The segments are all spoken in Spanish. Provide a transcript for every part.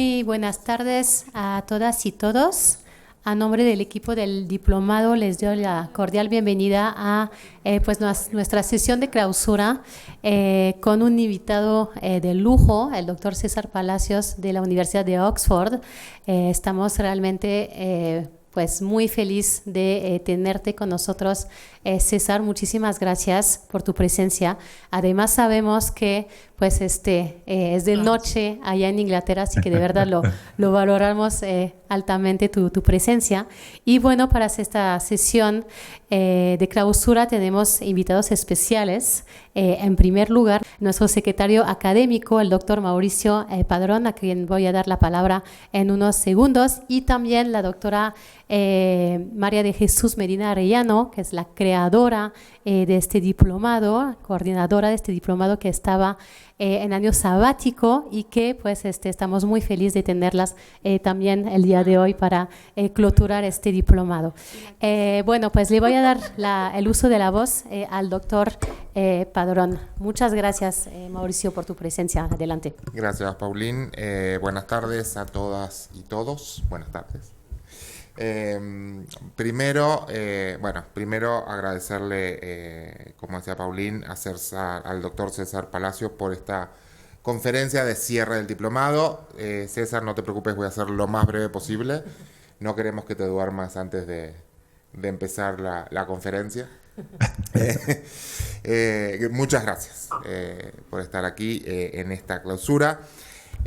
Muy buenas tardes a todas y todos. A nombre del equipo del diplomado les doy la cordial bienvenida a nuestra sesión de clausura con un invitado de lujo, el doctor César Palacios de la Universidad de Oxford. Estamos realmente muy feliz de tenerte con nosotros, César. Muchísimas gracias por tu presencia. Además sabemos que es de noche allá en Inglaterra, así que de verdad lo valoramos altamente tu presencia. Y bueno, para esta sesión de clausura tenemos invitados especiales. En primer lugar, nuestro secretario académico, el doctor Mauricio Padrón, a quien voy a dar la palabra en unos segundos, y también la doctora María de Jesús Medina Arellano, que es la creadora de este diplomado, coordinadora de este diplomado, que estaba en año sabático y que estamos muy felices de tenerlas también el día de hoy para clôturar este diplomado. Le voy a dar el uso de la voz al doctor Padrón. Muchas gracias, Mauricio, por tu presencia. Adelante. Gracias, Paulín. Buenas tardes a todas y todos. Buenas tardes. Primero agradecerle, como decía Paulín, al doctor César Palacios por esta conferencia de cierre del diplomado. César, no te preocupes, voy a hacer lo más breve posible. No queremos que te duermas antes de empezar la conferencia. Muchas gracias por estar aquí en esta clausura.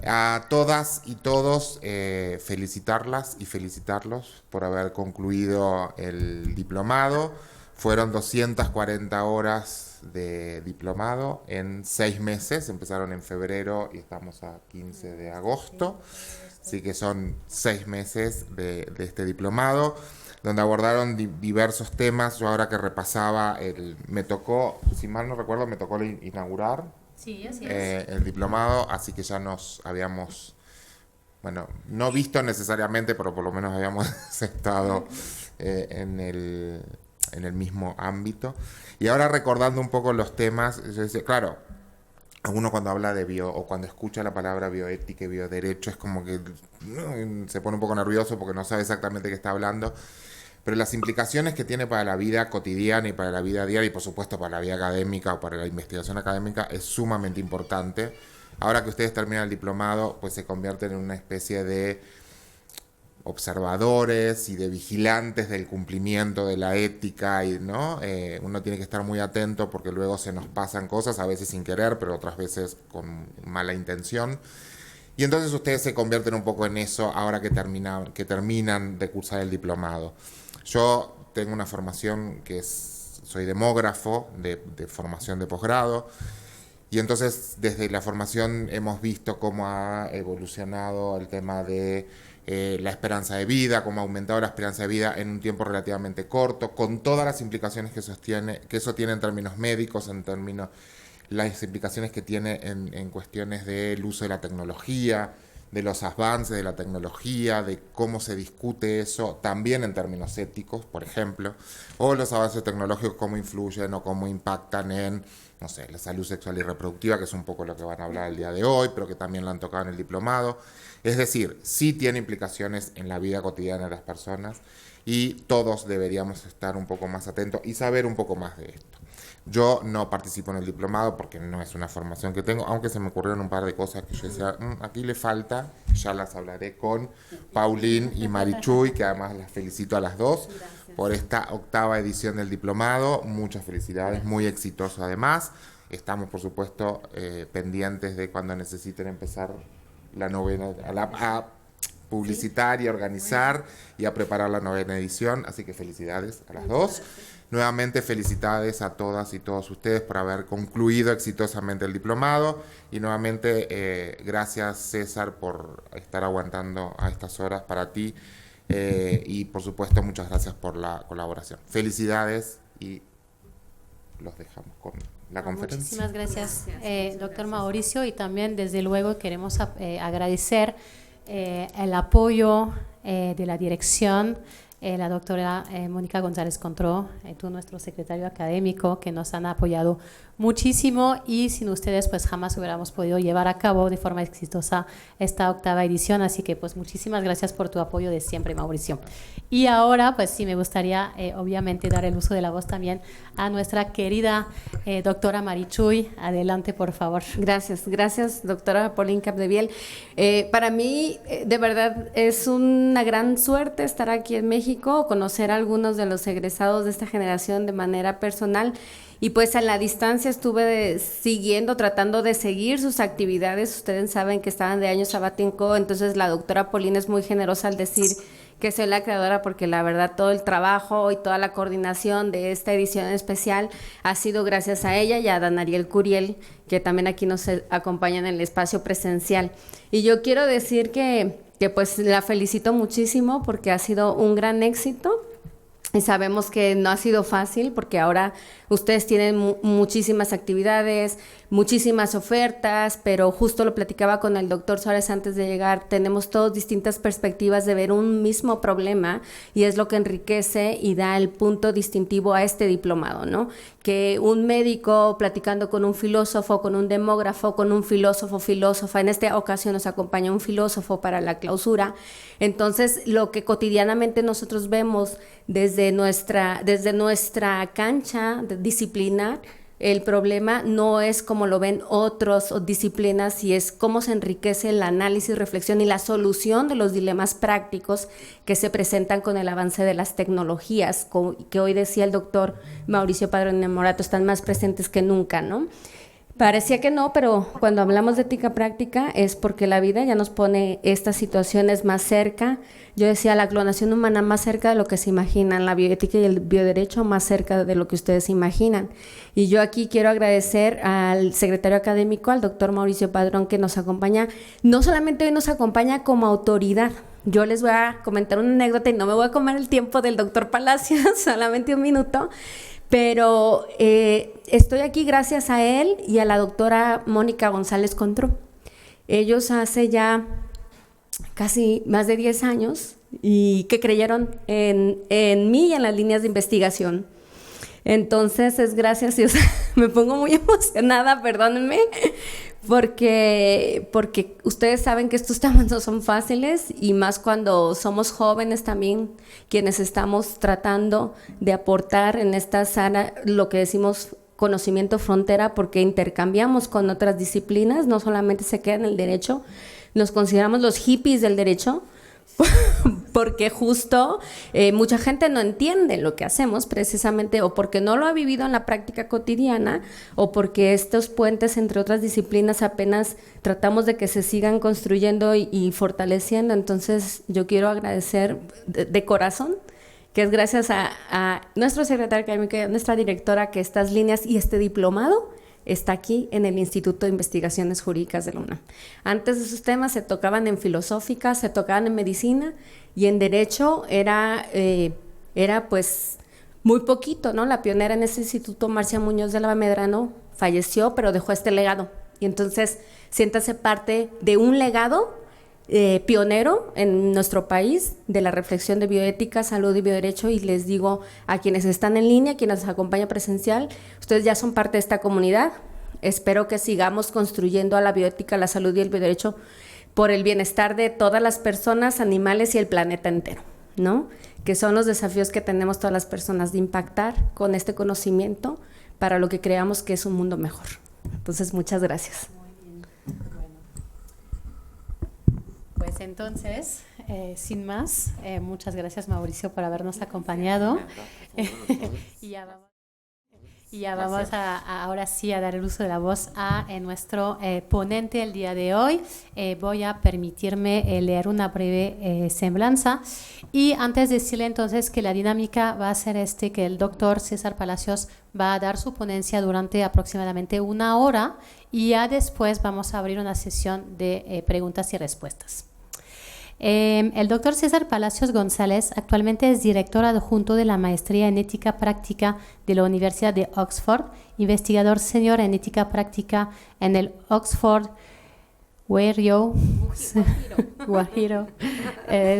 A todas y todos felicitarlas y felicitarlos por haber concluido el diplomado. Fueron 240 horas de diplomado en 6 meses. Empezaron en febrero y estamos a 15 de agosto. Así que son 6 meses de este diplomado, donde abordaron diversos temas. Yo ahora que repasaba, me tocó, si mal no recuerdo, me tocó inaugurar. Sí, así es. El diplomado, así que ya nos habíamos, no visto necesariamente, pero por lo menos habíamos estado en el mismo ámbito. Y ahora recordando un poco los temas, yo decía, claro, uno cuando habla de o cuando escucha la palabra bioética y bioderecho es como que se pone un poco nervioso porque no sabe exactamente qué está hablando. Pero las implicaciones que tiene para la vida cotidiana y para la vida diaria y por supuesto para la vida académica o para la investigación académica es sumamente importante. Ahora que ustedes terminan el diplomado, pues se convierten en una especie de observadores y de vigilantes del cumplimiento de la ética, ¿no? Uno tiene que estar muy atento porque luego se nos pasan cosas, a veces sin querer, pero otras veces con mala intención. Y entonces ustedes se convierten un poco en eso ahora que terminan de cursar el diplomado. Yo tengo una formación soy demógrafo de formación de posgrado, y entonces desde la formación hemos visto cómo ha evolucionado el tema de la esperanza de vida, cómo ha aumentado la esperanza de vida en un tiempo relativamente corto, con todas las implicaciones que eso tiene en términos médicos, las implicaciones que tiene en cuestiones del uso de la tecnología, de los avances de la tecnología, de cómo se discute eso, también en términos éticos, por ejemplo, o los avances tecnológicos, cómo influyen o cómo impactan en, la salud sexual y reproductiva, que es un poco lo que van a hablar el día de hoy, pero que también lo han tocado en el diplomado. Es decir, sí tiene implicaciones en la vida cotidiana de las personas y todos deberíamos estar un poco más atentos y saber un poco más de esto. Yo no participo en el diplomado porque no es una formación que tengo, aunque se me ocurrieron un par de cosas que yo decía, aquí le falta, ya las hablaré con Paulín y Marichuy, que además las felicito a las dos por esta 8ª edición del diplomado. Muchas felicidades, muy exitoso además. Estamos, por supuesto, pendientes de cuando necesiten empezar la 9ª, a publicitar y a organizar y a preparar la 9ª edición, así que felicidades a las dos. Nuevamente felicidades a todas y todos ustedes por haber concluido exitosamente el diplomado y nuevamente gracias, César, por estar aguantando a estas horas para ti y por supuesto muchas gracias por la colaboración. Felicidades y los dejamos con la conferencia. Muchísimas gracias, doctor Mauricio, y también desde luego queremos agradecer el apoyo de la dirección, la doctora Mónica González Contró, tú, nuestro secretario académico, que nos han apoyado muchísimo y sin ustedes pues jamás hubiéramos podido llevar a cabo de forma exitosa esta 8ª edición, así que pues muchísimas gracias por tu apoyo de siempre, Mauricio. Y ahora pues sí me gustaría obviamente dar el uso de la voz también a nuestra querida doctora Marichuy. Adelante, por favor. Gracias, doctora Pauline Capdevielle. Para mí, de verdad, es una gran suerte estar aquí en México, conocer a algunos de los egresados de esta generación de manera personal. Y pues a la distancia estuve tratando de seguir sus actividades. Ustedes saben que estaban de año sabático, entonces la doctora Pauline es muy generosa al decir que soy la creadora, porque la verdad todo el trabajo y toda la coordinación de esta edición especial ha sido gracias a ella y a Dan Ariel Curiel, que también aquí nos acompaña en el espacio presencial. Y yo quiero decir que pues la felicito muchísimo porque ha sido un gran éxito. Y sabemos que no ha sido fácil porque ahora ustedes tienen muchísimas actividades, muchísimas ofertas, pero justo lo platicaba con el doctor Suárez antes de llegar, tenemos todas distintas perspectivas de ver un mismo problema y es lo que enriquece y da el punto distintivo a este diplomado, ¿no? Que un médico platicando con un filósofo, con un demógrafo, con un filósofa, en esta ocasión nos acompaña un filósofo para la clausura. Entonces, lo que cotidianamente nosotros vemos desde nuestra cancha disciplinar, el problema no es como lo ven otras disciplinas, y es cómo se enriquece el análisis, reflexión y la solución de los dilemas prácticos que se presentan con el avance de las tecnologías, que hoy decía el doctor Mauricio Padrón Morato, están más presentes que nunca, ¿no? Parecía que no, pero cuando hablamos de ética práctica es porque la vida ya nos pone estas situaciones más cerca. Yo decía, la clonación humana más cerca de lo que se imaginan, la bioética y el bioderecho más cerca de lo que ustedes imaginan. Y yo aquí quiero agradecer al secretario académico, al doctor Mauricio Padrón, que nos acompaña. No solamente hoy nos acompaña como autoridad. Yo les voy a comentar una anécdota y no me voy a comer el tiempo del doctor Palacios, solamente un minuto. Pero estoy aquí gracias a él y a la doctora Mónica González Contró. Ellos hace ya casi más de 10 años y que creyeron en mí y en las líneas de investigación. Entonces es gracias, y, o sea, me pongo muy emocionada, perdónenme, porque ustedes saben que estos temas no son fáciles, y más cuando somos jóvenes también, quienes estamos tratando de aportar en esta sana, lo que decimos conocimiento frontera, porque intercambiamos con otras disciplinas, no solamente se queda en el derecho, nos consideramos los hippies del derecho, porque justo mucha gente no entiende lo que hacemos precisamente, o porque no lo ha vivido en la práctica cotidiana, o porque estos puentes entre otras disciplinas apenas tratamos de que se sigan construyendo y fortaleciendo. Entonces yo quiero agradecer de corazón, que es gracias a nuestro secretario académico y a nuestra directora, que estas líneas y este diplomado está aquí en el Instituto de Investigaciones Jurídicas de la UNAM. Antes de esos temas se tocaban en filosófica, se tocaban en medicina, y en derecho era pues muy poquito, ¿no? La pionera en ese instituto, Marcia Muñoz de la Medrano, falleció, pero dejó este legado. Y entonces siéntase parte de un legado pionero en nuestro país de la reflexión de bioética, salud y bioderecho. Y les digo a quienes están en línea, quienes nos acompañan presencial, ustedes ya son parte de esta comunidad. Espero que sigamos construyendo a la bioética, la salud y el bioderecho por el bienestar de todas las personas, animales y el planeta entero, ¿no? Que son los desafíos que tenemos todas las personas, de impactar con este conocimiento para lo que creamos que es un mundo mejor. Entonces, muchas gracias. Pues entonces, sin más, muchas gracias, Mauricio, por habernos acompañado. Y ya vamos ahora sí a dar el uso de la voz a nuestro ponente el día de hoy. Voy a permitirme leer una breve semblanza. Y antes de decirle entonces que la dinámica va a ser que el doctor César Palacios va a dar su ponencia durante aproximadamente 1 hora, y ya después vamos a abrir una sesión de preguntas y respuestas. El doctor César Palacios González actualmente es director adjunto de la Maestría en Ética Práctica de la Universidad de Oxford, investigador senior en Ética Práctica en el Oxford Guajiro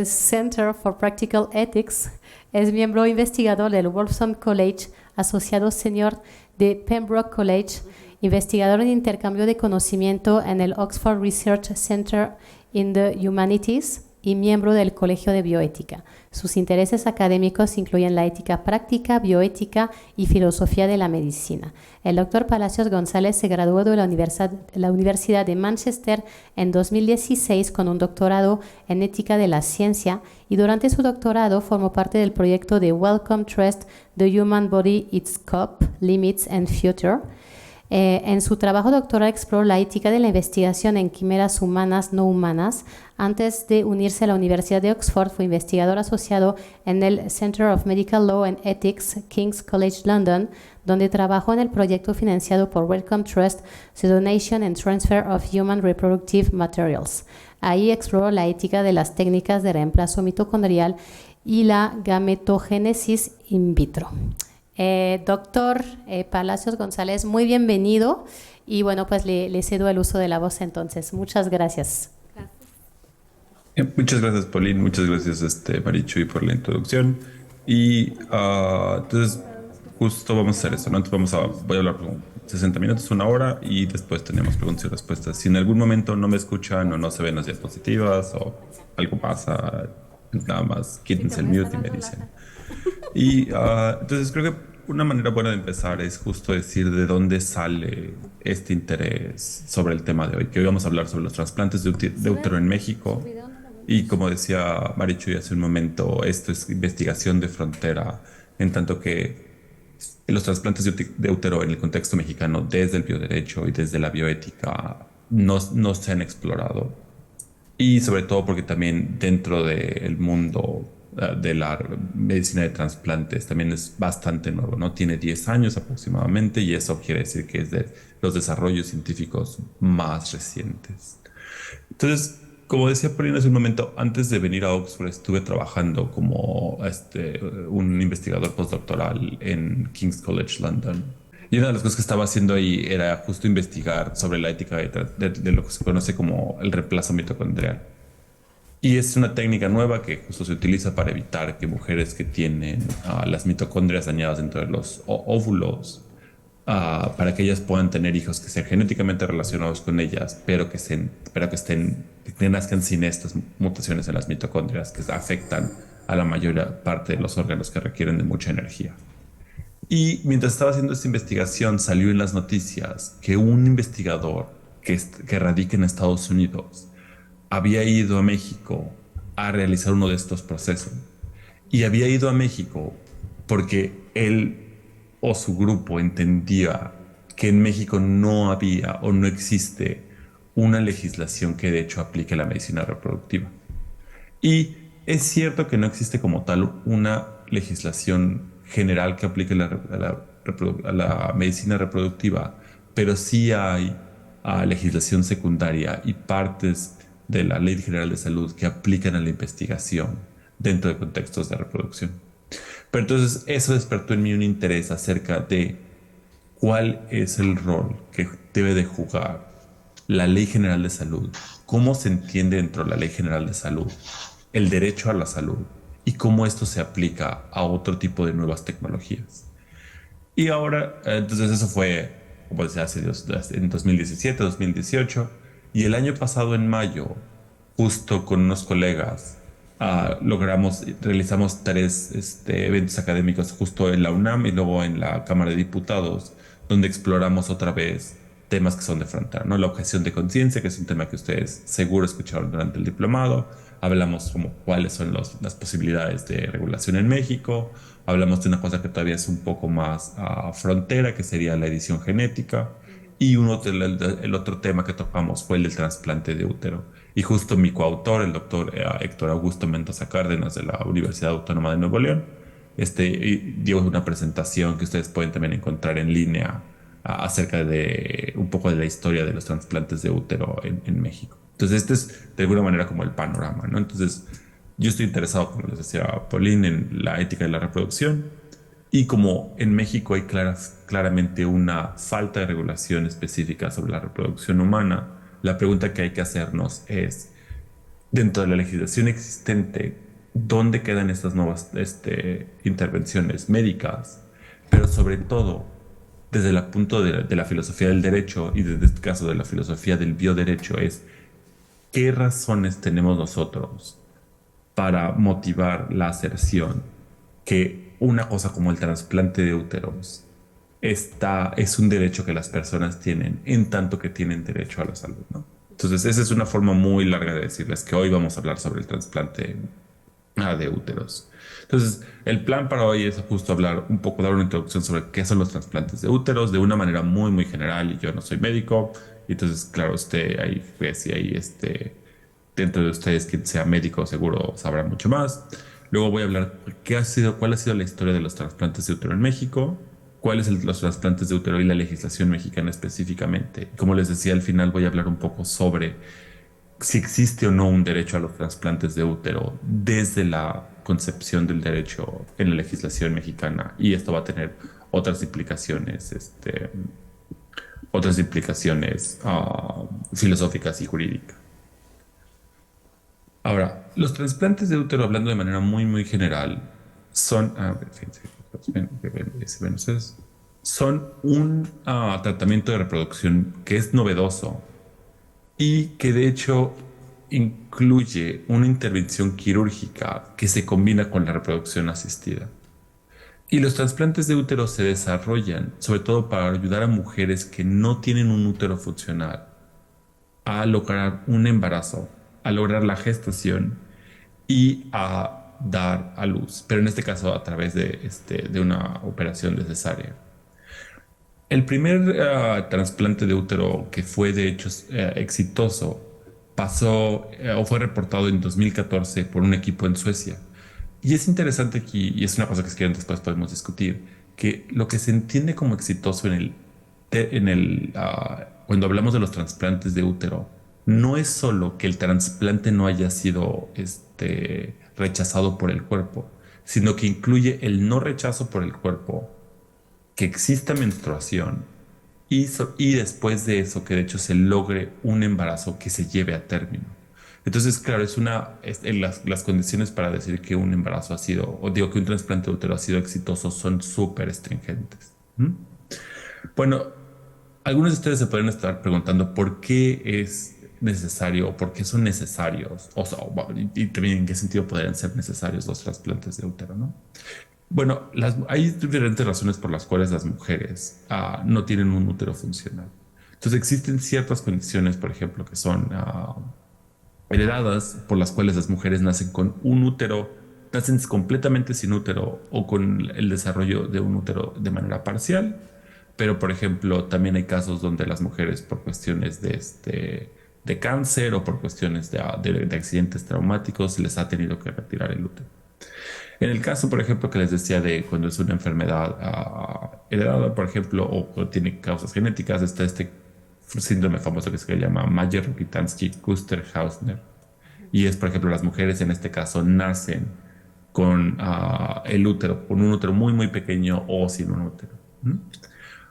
Center for Practical Ethics. Es miembro investigador del Wolfson College, asociado senior de Pembroke College, investigador en intercambio de conocimiento en el Oxford Research Center in the Humanities y miembro del Colegio de Bioética. Sus intereses académicos incluyen la ética práctica, bioética y filosofía de la medicina. El doctor Palacios González se graduó de la Universidad de Manchester en 2016 con un doctorado en ética de la ciencia y durante su doctorado formó parte del proyecto de Wellcome Trust, The Human Body, Its Scope, Limits and Future. En su trabajo doctoral exploró la ética de la investigación en quimeras humanas no humanas. Antes de unirse a la Universidad de Oxford, fue investigador asociado en el Center of Medical Law and Ethics, King's College London, donde trabajó en el proyecto financiado por Wellcome Trust, The Donation and Transfer of Human Reproductive Materials. Ahí exploró la ética de las técnicas de reemplazo mitocondrial y la gametogénesis in vitro. Doctor Palacios González, muy bienvenido y bueno, pues le cedo el uso de la voz entonces. Muchas gracias. Muchas gracias, Pauline. Muchas gracias, Marichuy, por la introducción. Y entonces, justo vamos a hacer eso, ¿no? Entonces voy a hablar por 60 minutos, una hora, y después tenemos preguntas y respuestas. Si en algún momento no me escuchan o no se ven las diapositivas o algo pasa, nada más quítense el mute y me dicen. Y entonces creo que una manera buena de empezar es justo decir de dónde sale este interés sobre el tema de hoy, que hoy vamos a hablar sobre los trasplantes de útero en México. Y como decía Marichuy hace un momento, esto es investigación de frontera, en tanto que los trasplantes de útero en el contexto mexicano, desde el bioderecho y desde la bioética, no se han explorado. Y sobre todo porque también dentro del mundo de la medicina de trasplantes también es bastante nuevo, ¿no? Tiene 10 años aproximadamente y eso quiere decir que es de los desarrollos científicos más recientes. Entonces, como decía Paulina hace un momento, antes de venir a Oxford estuve trabajando como un investigador postdoctoral en King's College London. Y una de las cosas que estaba haciendo ahí era justo investigar sobre la ética de lo que se conoce como el reemplazo mitocondrial. Y es una técnica nueva que justo se utiliza para evitar que mujeres que tienen las mitocondrias dañadas dentro de los óvulos, para que ellas puedan tener hijos que sean genéticamente relacionados con ellas, pero que nazcan sin estas mutaciones en las mitocondrias que afectan a la mayor parte de los órganos que requieren de mucha energía. Y mientras estaba haciendo esta investigación, salió en las noticias que un investigador que radica en Estados Unidos había ido a México a realizar uno de estos procesos. Y había ido a México porque él o su grupo entendía que en México no había o no existe una legislación que de hecho aplique la medicina reproductiva. Y es cierto que no existe como tal una legislación general que aplique a la medicina reproductiva, pero sí hay legislación secundaria y partes de la Ley General de Salud que aplican a la investigación dentro de contextos de reproducción. Pero entonces eso despertó en mí un interés acerca de cuál es el rol que debe de jugar la Ley General de Salud, cómo se entiende dentro de la Ley General de Salud el derecho a la salud y cómo esto se aplica a otro tipo de nuevas tecnologías. Y ahora, entonces eso fue, como decía, en 2017, 2018, y el año pasado en mayo, justo con unos colegas, realizamos 3 eventos académicos justo en la UNAM y luego en la Cámara de Diputados, donde exploramos otra vez temas que son de frontera, ¿no? La objeción de conciencia, que es un tema que ustedes seguro escucharon durante el diplomado. Hablamos como cuáles son las posibilidades de regulación en México. Hablamos de una cosa que todavía es un poco más frontera, que sería la edición genética. Y el otro tema que tocamos fue el del trasplante de útero. Y justo mi coautor, el doctor Héctor Augusto Mendoza Cárdenas de la Universidad Autónoma de Nuevo León, dio una presentación que ustedes pueden también encontrar en línea acerca de un poco de la historia de los trasplantes de útero en México. Entonces este es de alguna manera como el panorama, ¿no? Entonces yo estoy interesado, como les decía Pauline, en la ética de la reproducción. Y como en México hay claramente una falta de regulación específica sobre la reproducción humana, la pregunta que hay que hacernos es, dentro de la legislación existente, ¿dónde quedan estas nuevas intervenciones médicas? Pero sobre todo, desde el punto de la filosofía del derecho y desde este caso de la filosofía del bioderecho es qué razones tenemos nosotros para motivar la aserción que una cosa como el trasplante de úteros es un derecho que las personas tienen en tanto que tienen derecho a la salud, ¿no? Entonces, esa es una forma muy larga de decirles que hoy vamos a hablar sobre el trasplante de úteros. Entonces, el plan para hoy es justo hablar un poco, dar una introducción sobre qué son los trasplantes de úteros de una manera muy, muy general. Y yo no soy médico, y entonces, claro, usted ahí, pues, si hay dentro de ustedes quien sea médico, seguro sabrá mucho más. Luego voy a hablar cuál ha sido la historia de los trasplantes de útero en México, cuáles son los trasplantes de útero y la legislación mexicana específicamente. Como les decía, al final voy a hablar un poco sobre si existe o no un derecho a los trasplantes de útero desde la concepción del derecho en la legislación mexicana, y esto va a tener otras implicaciones, filosóficas y jurídicas. Ahora, los trasplantes de útero, hablando de manera muy, muy general, son, son un tratamiento de reproducción que es novedoso y que de hecho incluye una intervención quirúrgica que se combina con la reproducción asistida. Y los trasplantes de útero se desarrollan sobre todo para ayudar a mujeres que no tienen un útero funcional a lograr un embarazo, a lograr la gestación y a dar a luz, pero en este caso a través de una operación de cesárea. El primer trasplante de útero que fue de hecho exitoso pasó o fue reportado en 2014 por un equipo en Suecia. Y es interesante aquí, y es una cosa que si quieren después podemos discutir, que lo que se entiende como exitoso cuando hablamos de los trasplantes de útero, no es solo que el trasplante no haya sido rechazado por el cuerpo, sino que incluye el no rechazo por el cuerpo, que exista menstruación y después de eso que de hecho se logre un embarazo que se lleve a término. Entonces, claro, las condiciones para decir que un embarazo ha sido, o digo que un trasplante de útero ha sido exitoso, son súper estringentes. ¿Mm? Bueno, algunos de ustedes se pueden estar preguntando por qué es necesario o por qué son necesarios, y también en qué sentido podrían ser necesarios los trasplantes de útero, ¿no? Bueno, hay diferentes razones por las cuales las mujeres no tienen un útero funcional. Entonces existen ciertas condiciones, por ejemplo, que son heredadas, por las cuales las mujeres nacen con un útero, nacen completamente sin útero o con el desarrollo de un útero de manera parcial. Pero, por ejemplo, también hay casos donde las mujeres, por cuestiones de cáncer o por cuestiones de accidentes traumáticos, les ha tenido que retirar el útero. En el caso, por ejemplo, que les decía de cuando es una enfermedad heredada, por ejemplo, o tiene causas genéticas, está este síndrome famoso que se llama Mayer-Rokitansky-Kuster-Hausner. Y es, por ejemplo, las mujeres en este caso nacen con el útero, con un útero muy, muy pequeño o sin un útero. ¿Mm?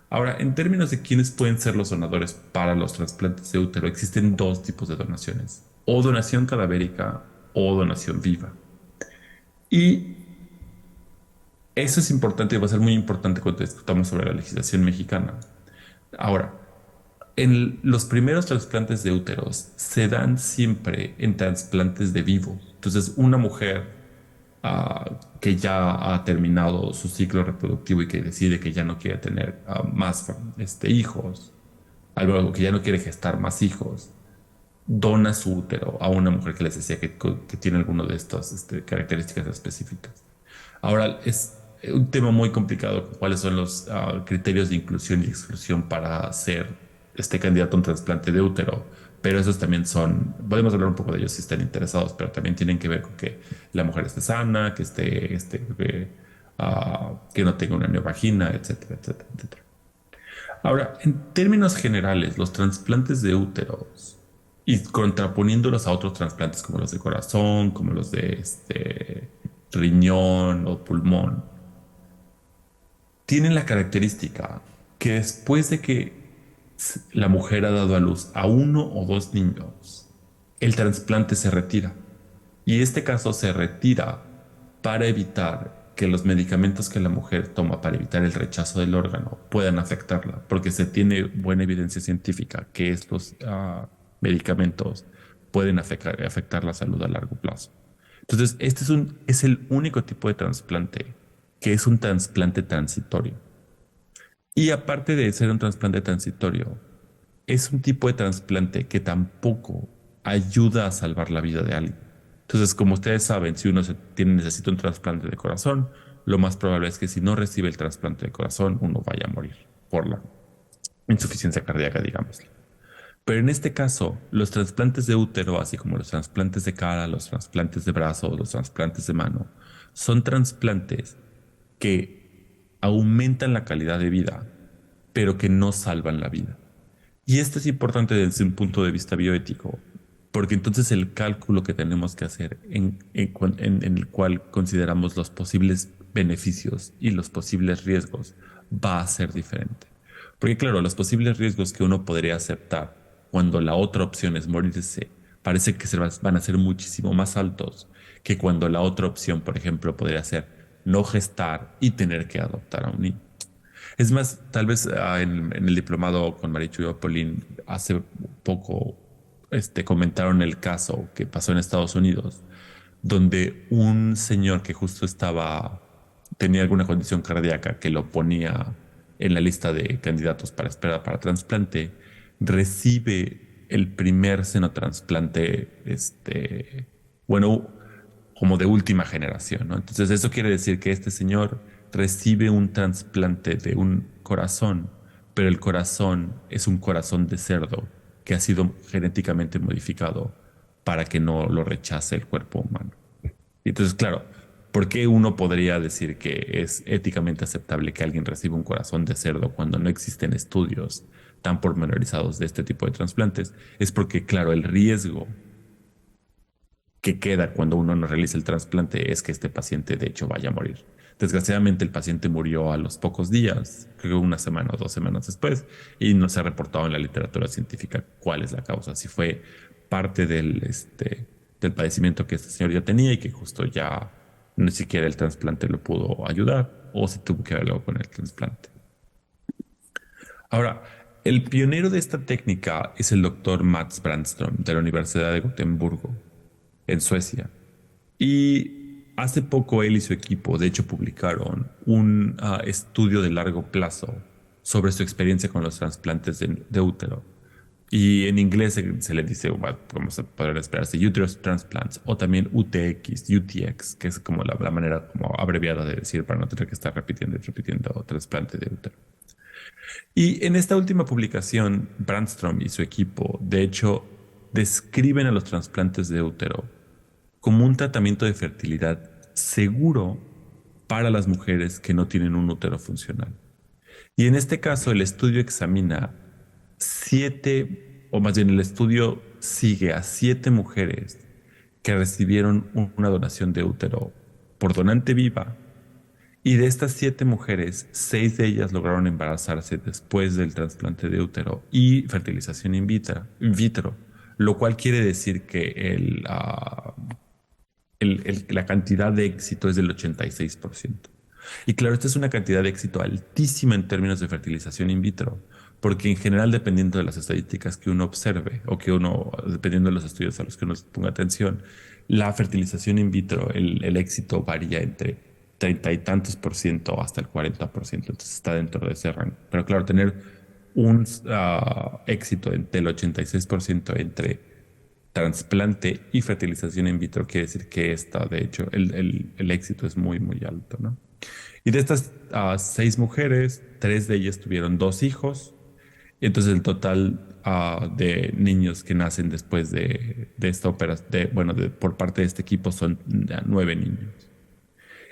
Ahora, en términos de quiénes pueden ser los donadores para los trasplantes de útero, existen dos tipos de donaciones: o donación cadavérica o donación viva. Y eso es importante y va a ser muy importante cuando discutamos sobre la legislación mexicana. Ahora, en los primeros trasplantes de úteros se dan siempre en trasplantes de vivo. Entonces, una mujer que ya ha terminado su ciclo reproductivo y que decide que ya no quiere tener más hijos, algo que ya no quiere gestar más hijos, dona su útero a una mujer que les decía que tiene alguna de estas características específicas. Ahora, es un tema muy complicado cuáles son los criterios de inclusión y exclusión para ser candidato a un trasplante de útero, pero esos también podemos hablar un poco de ellos si están interesados, pero también tienen que ver con que la mujer esté sana, que que no tenga una neovagina, etcétera, etcétera, etcétera. Ahora, en términos generales, los trasplantes de úteros, y contraponiéndolos a otros trasplantes como los de corazón, como los de riñón o pulmón, tienen la característica que después de que la mujer ha dado a luz a uno o dos niños, el trasplante se retira. Y este caso se retira para evitar que los medicamentos que la mujer toma para evitar el rechazo del órgano puedan afectarla, porque se tiene buena evidencia científica que estos medicamentos pueden afectar la salud a largo plazo. Entonces, es el único tipo de trasplante que es un trasplante transitorio. Y aparte de ser un trasplante transitorio, es un tipo de trasplante que tampoco ayuda a salvar la vida de alguien. Entonces, como ustedes saben, si uno necesita un trasplante de corazón, lo más probable es que si no recibe el trasplante de corazón, uno vaya a morir por la insuficiencia cardíaca, digamos. Pero en este caso, los trasplantes de útero, así como los trasplantes de cara, los trasplantes de brazo, los trasplantes de mano, son trasplantes que aumentan la calidad de vida, pero que no salvan la vida. Y esto es importante desde un punto de vista bioético, porque entonces el cálculo que tenemos que hacer en el cual consideramos los posibles beneficios y los posibles riesgos va a ser diferente. Porque claro, los posibles riesgos que uno podría aceptar cuando la otra opción es morirse, parece que van a ser muchísimo más altos que cuando la otra opción, por ejemplo, podría ser no gestar y tener que adoptar a un niño. Es más, tal vez en el diplomado con Marichu y Opolín hace poco comentaron el caso que pasó en Estados Unidos, donde un señor que justo tenía alguna condición cardíaca que lo ponía en la lista de candidatos para esperar para trasplante, recibe el primer senotrasplante, bueno, como de última generación, ¿no? Entonces eso quiere decir que este señor recibe un trasplante de un corazón, pero el corazón es un corazón de cerdo que ha sido genéticamente modificado para que no lo rechace el cuerpo humano. Y entonces, claro, ¿por qué uno podría decir que es éticamente aceptable que alguien reciba un corazón de cerdo cuando no existen estudios tan pormenorizados de este tipo de trasplantes? Es porque, claro, el riesgo que queda cuando uno no realiza el trasplante es que este paciente de hecho vaya a morir. Desgraciadamente el paciente murió a los pocos días, creo que una semana o 2 semanas después, y no se ha reportado en la literatura científica cuál es la causa, si fue parte del padecimiento que este señor ya tenía y que justo ya ni siquiera el trasplante lo pudo ayudar, o si tuvo que ver algo con el trasplante. Ahora, el pionero de esta técnica es el doctor Mats Brandström de la Universidad de Gotemburgo, en Suecia. Y hace poco él y su equipo, de hecho, publicaron un estudio de largo plazo sobre su experiencia con los trasplantes de útero. Y en inglés se le dice, bueno, como se podría esperarse, uterus transplants, o también UTX, que es como la manera como abreviada de decir para no tener que estar repitiendo y repitiendo trasplante de útero. Y en esta última publicación, Brandström y su equipo, de hecho, describen a los trasplantes de útero como un tratamiento de fertilidad seguro para las mujeres que no tienen un útero funcional. Y en este caso, el estudio examina o más bien el estudio sigue a 7 mujeres que recibieron una donación de útero por donante viva. Y de estas 7 mujeres, 6 de ellas lograron embarazarse después del trasplante de útero y fertilización in vitro, lo cual quiere decir que la cantidad de éxito es del 86%. Y claro, esta es una cantidad de éxito altísima en términos de fertilización in vitro, porque en general, dependiendo de las estadísticas que uno observe o dependiendo de los estudios a los que uno ponga atención, la fertilización in vitro, el éxito varía entre 30 y tantos por ciento hasta el 40%, entonces está dentro de ese rango. Pero claro, tener un éxito del 86% entre trasplante y fertilización in vitro quiere decir que de hecho, el éxito es muy, muy alto, ¿no? Y de estas 6 mujeres, 3 de ellas tuvieron 2 hijos. Y entonces el total de niños que nacen después de esta operación, por parte de este equipo son 9 niños.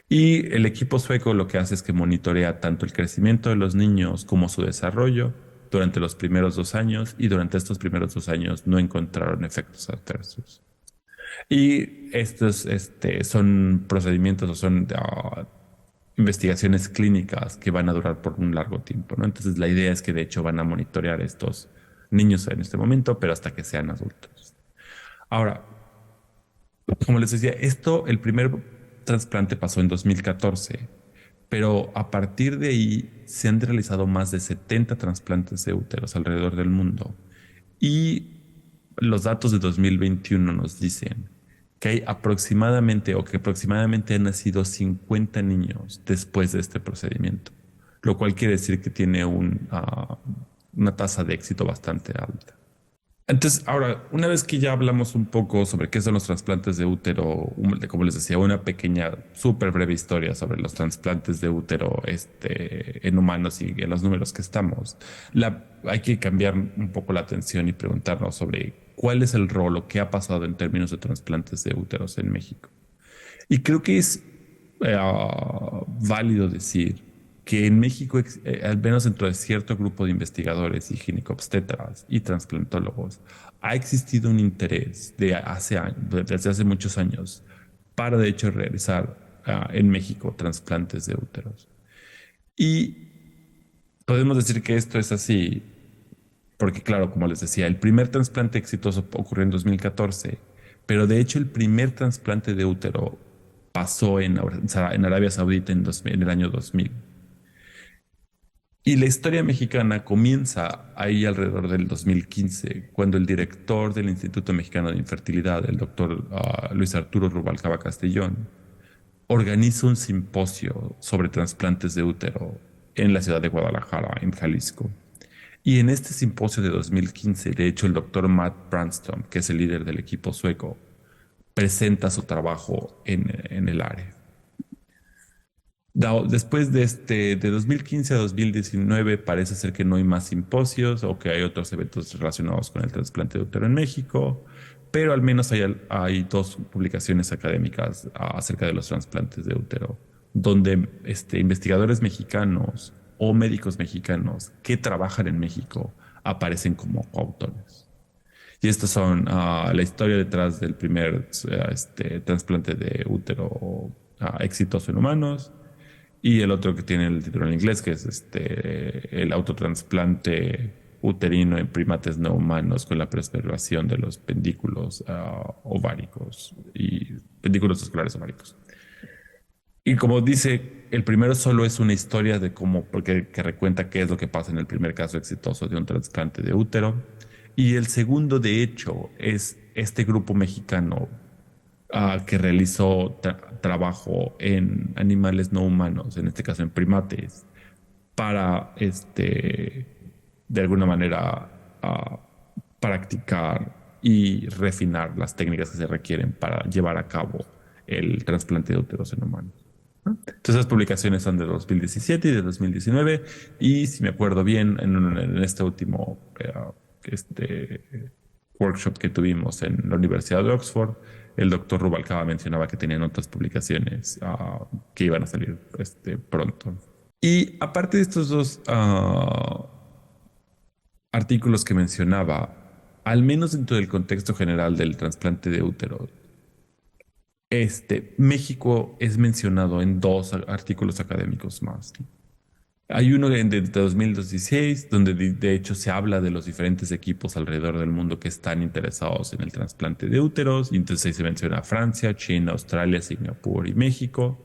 Y el equipo sueco lo que hace es que monitorea tanto el crecimiento de los niños como su desarrollo durante los primeros 2 años, y durante estos primeros 2 años no encontraron efectos adversos. Y estos son procedimientos o son investigaciones clínicas que van a durar por un largo tiempo, ¿no? Entonces la idea es que de hecho van a monitorear estos niños en este momento, pero hasta que sean adultos. Ahora, como les decía, el primer trasplante pasó en 2014, pero a partir de ahí se han realizado más de 70 trasplantes de úteros alrededor del mundo. Y los datos de 2021 nos dicen que hay aproximadamente han nacido 50 niños después de este procedimiento, lo cual quiere decir que tiene una tasa de éxito bastante alta. Entonces, ahora, una vez que ya hablamos un poco sobre qué son los trasplantes de útero, como les decía, una pequeña, súper breve historia sobre los trasplantes de útero en humanos y en los números que estamos, hay que cambiar un poco la atención y preguntarnos sobre cuál es el rol o qué ha pasado en términos de trasplantes de úteros en México. Y creo que es válido decir que en México, al menos dentro de cierto grupo de investigadores y ginecobstetras y transplantólogos, ha existido un interés desde hace muchos años para, de hecho, realizar en México trasplantes de úteros. Y podemos decir que esto es así porque, claro, como les decía, el primer trasplante exitoso ocurrió en 2014, pero de hecho el primer trasplante de útero pasó en Arabia Saudita en el año 2000. Y la historia mexicana comienza ahí alrededor del 2015, cuando el director del Instituto Mexicano de Infertilidad, el doctor Luis Arturo Rubalcaba Castellón, organiza un simposio sobre trasplantes de útero en la ciudad de Guadalajara, en Jalisco. Y en este simposio de 2015, de hecho, el doctor Matt Brandstrom, que es el líder del equipo sueco, presenta su trabajo en el área. Después de 2015 a 2019 parece ser que no hay más simposios o que hay otros eventos relacionados con el trasplante de útero en México, pero al menos hay dos publicaciones académicas acerca de los trasplantes de útero, donde investigadores mexicanos o médicos mexicanos que trabajan en México aparecen como coautores. Y estas son la historia detrás del primer trasplante de útero exitoso en humanos, y el otro que tiene el título en inglés, que es el autotransplante uterino en primates no humanos con la preservación de los pendículos ováricos y pendículos escolares ováricos. Y como dice, el primero solo es una historia de que recuenta qué es lo que pasa en el primer caso exitoso de un trasplante de útero. Y el segundo, de hecho, es este grupo mexicano que realizó trabajo en animales no humanos, en este caso en primates, para de alguna manera practicar y refinar las técnicas que se requieren para llevar a cabo el trasplante de úteros en humanos. Entonces las publicaciones son de 2017 y de 2019, y si me acuerdo bien, en este último workshop que tuvimos en la Universidad de Oxford, el doctor Rubalcaba mencionaba que tenían otras publicaciones que iban a salir pronto. Y aparte de estos dos artículos que mencionaba, al menos dentro del contexto general del trasplante de útero, México es mencionado en dos artículos académicos más. Hay uno de 2016, donde de hecho se habla de los diferentes equipos alrededor del mundo que están interesados en el trasplante de úteros, y entonces ahí se menciona Francia, China, Australia, Singapur y México.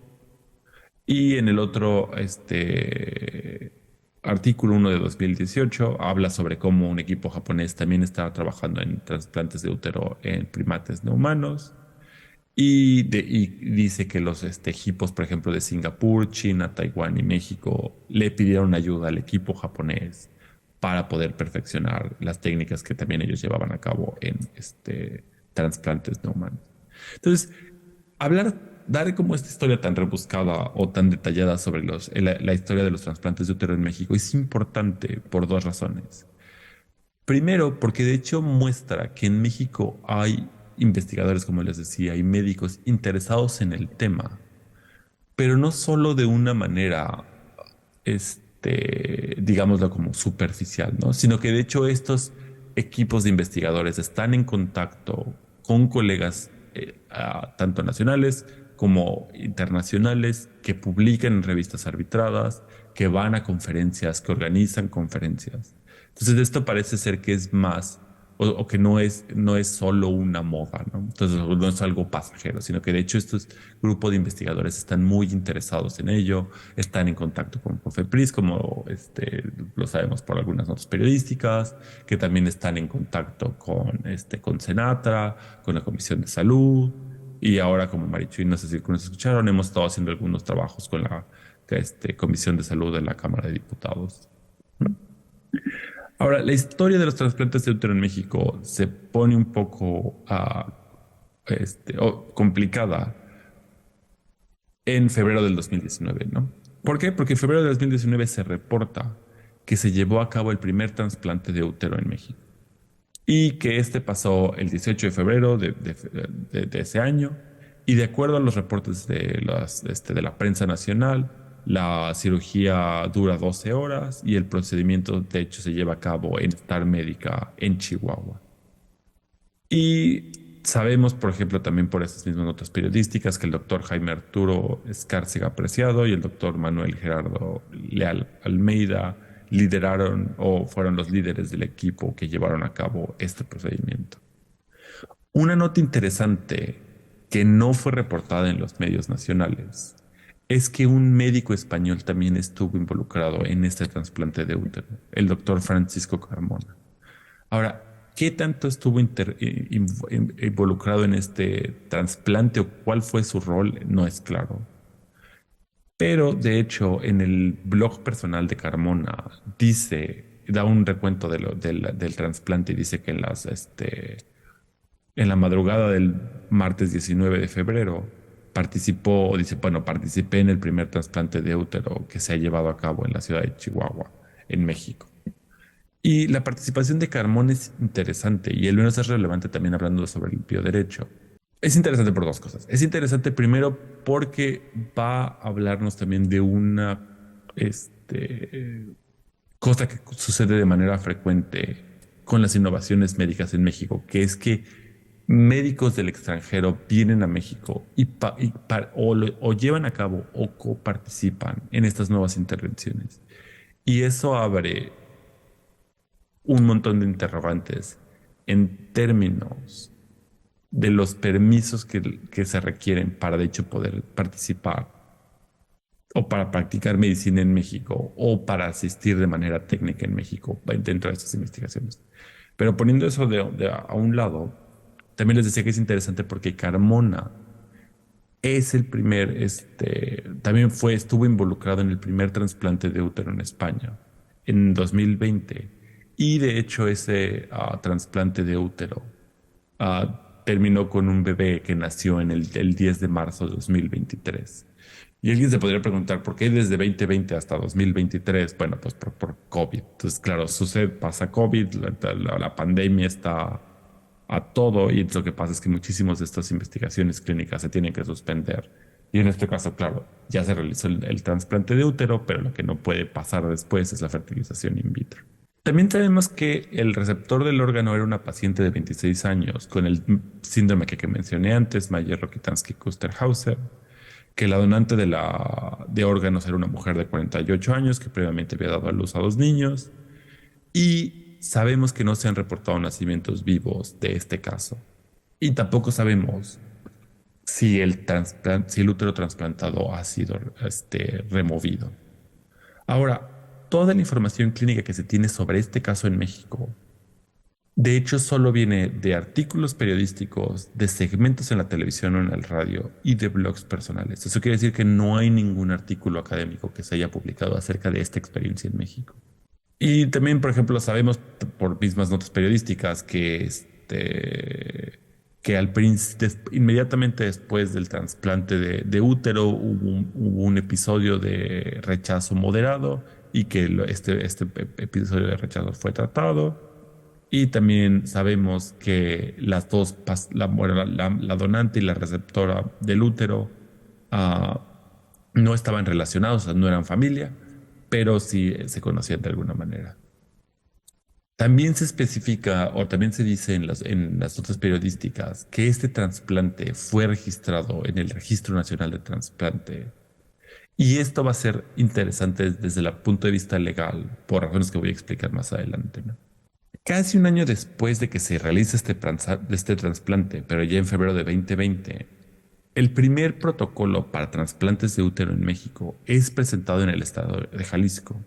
Y en el otro artículo 1 de 2018 habla sobre cómo un equipo japonés también estaba trabajando en trasplantes de útero en primates no humanos. Y dice que los equipos, por ejemplo, de Singapur, China, Taiwán y México le pidieron ayuda al equipo japonés para poder perfeccionar las técnicas que también ellos llevaban a cabo en trasplantes no humanos. Entonces, dar como esta historia tan rebuscada o tan detallada sobre la historia de los trasplantes de útero en México es importante por dos razones. Primero, porque de hecho muestra que en México hay investigadores, como les decía, y médicos interesados en el tema, pero no solo de una manera, digámoslo como superficial, ¿no? Sino que de hecho estos equipos de investigadores están en contacto con colegas tanto nacionales como internacionales que publican en revistas arbitradas, que van a conferencias, que organizan conferencias. Entonces esto parece ser que es más o que no es solo una moda, ¿no? Entonces no es algo pasajero, sino que de hecho estos grupos de investigadores están muy interesados en ello, están en contacto con COFEPRIS, como lo sabemos por algunas notas periodísticas, que también están en contacto con Senatra, con la Comisión de Salud, y ahora como Marichuy, no sé si nos escucharon, hemos estado haciendo algunos trabajos con la Comisión de Salud de la Cámara de Diputados. Ahora, la historia de los trasplantes de útero en México se pone un poco complicada en febrero del 2019, ¿no? ¿Por qué? Porque en febrero del 2019 se reporta que se llevó a cabo el primer trasplante de útero en México y que pasó el 18 de febrero de ese año, y de acuerdo a los reportes de la prensa nacional, la cirugía dura 12 horas y el procedimiento de hecho se lleva a cabo en Star Médica en Chihuahua. Y sabemos, por ejemplo, también por estas mismas notas periodísticas, que el doctor Jaime Arturo Escárcega Preciado y el doctor Manuel Gerardo Leal Almeida lideraron o fueron los líderes del equipo que llevaron a cabo este procedimiento. Una nota interesante que no fue reportada en los medios nacionales es que un médico español también estuvo involucrado en este trasplante de útero, el doctor Francisco Carmona. Ahora, ¿qué tanto estuvo involucrado en este trasplante o cuál fue su rol? No es claro. Pero de hecho, en el blog personal de Carmona da un recuento del trasplante y dice que en la madrugada del martes 19 de febrero participé en el primer trasplante de útero que se ha llevado a cabo en la ciudad de Chihuahua, en México. Y la participación de Carmona es interesante y el menos es relevante también hablando sobre el bioderecho. Es interesante por dos cosas. Es interesante primero porque va a hablarnos también de una cosa que sucede de manera frecuente con las innovaciones médicas en México, que es que médicos del extranjero vienen a México o llevan a cabo o coparticipan en estas nuevas intervenciones. Y eso abre un montón de interrogantes en términos de los permisos que se requieren para, de hecho, poder participar o para practicar medicina en México o para asistir de manera técnica en México dentro de estas investigaciones. Pero poniendo eso a un lado, también les decía que es interesante porque Carmona es el primer, también estuvo involucrado en el primer trasplante de útero en España en 2020. Y de hecho ese trasplante de útero terminó con un bebé que nació en el 10 de marzo de 2023. Y alguien se podría preguntar, ¿por qué desde 2020 hasta 2023? Bueno, pues por COVID. Entonces, claro, pasa COVID, la pandemia está a todo, y lo que pasa es que muchísimas de estas investigaciones clínicas se tienen que suspender. Y en este caso, claro, ya se realizó el trasplante de útero, pero lo que no puede pasar después es la fertilización in vitro. También sabemos que el receptor del órgano era una paciente de 26 años con el síndrome que mencioné antes, Mayer-Rokitansky-Kusterhauser, que la donante de órganos era una mujer de 48 años que previamente había dado a luz a 2 niños, y sabemos que no se han reportado nacimientos vivos de este caso. Y tampoco sabemos si el útero trasplantado ha sido removido. Ahora, toda la información clínica que se tiene sobre este caso en México, de hecho, solo viene de artículos periodísticos, de segmentos en la televisión o en el radio y de blogs personales. Eso quiere decir que no hay ningún artículo académico que se haya publicado acerca de esta experiencia en México. Y también, por ejemplo, sabemos por mismas notas periodísticas que inmediatamente después del trasplante de útero hubo un episodio de rechazo moderado y que este episodio de rechazo fue tratado. Y también sabemos que las dos, la donante y la receptora del útero, no estaban relacionados, o sea, no eran familia, pero sí se conocían de alguna manera. También se especifica o también se dice en las notas periodísticas que este trasplante fue registrado en el Registro Nacional de Trasplante. Y esto va a ser interesante desde el punto de vista legal, por razones que voy a explicar más adelante, ¿no? Casi un año después de que se realice este trasplante, pero ya en febrero de 2020, el primer protocolo para trasplantes de útero en México es presentado en el estado de Jalisco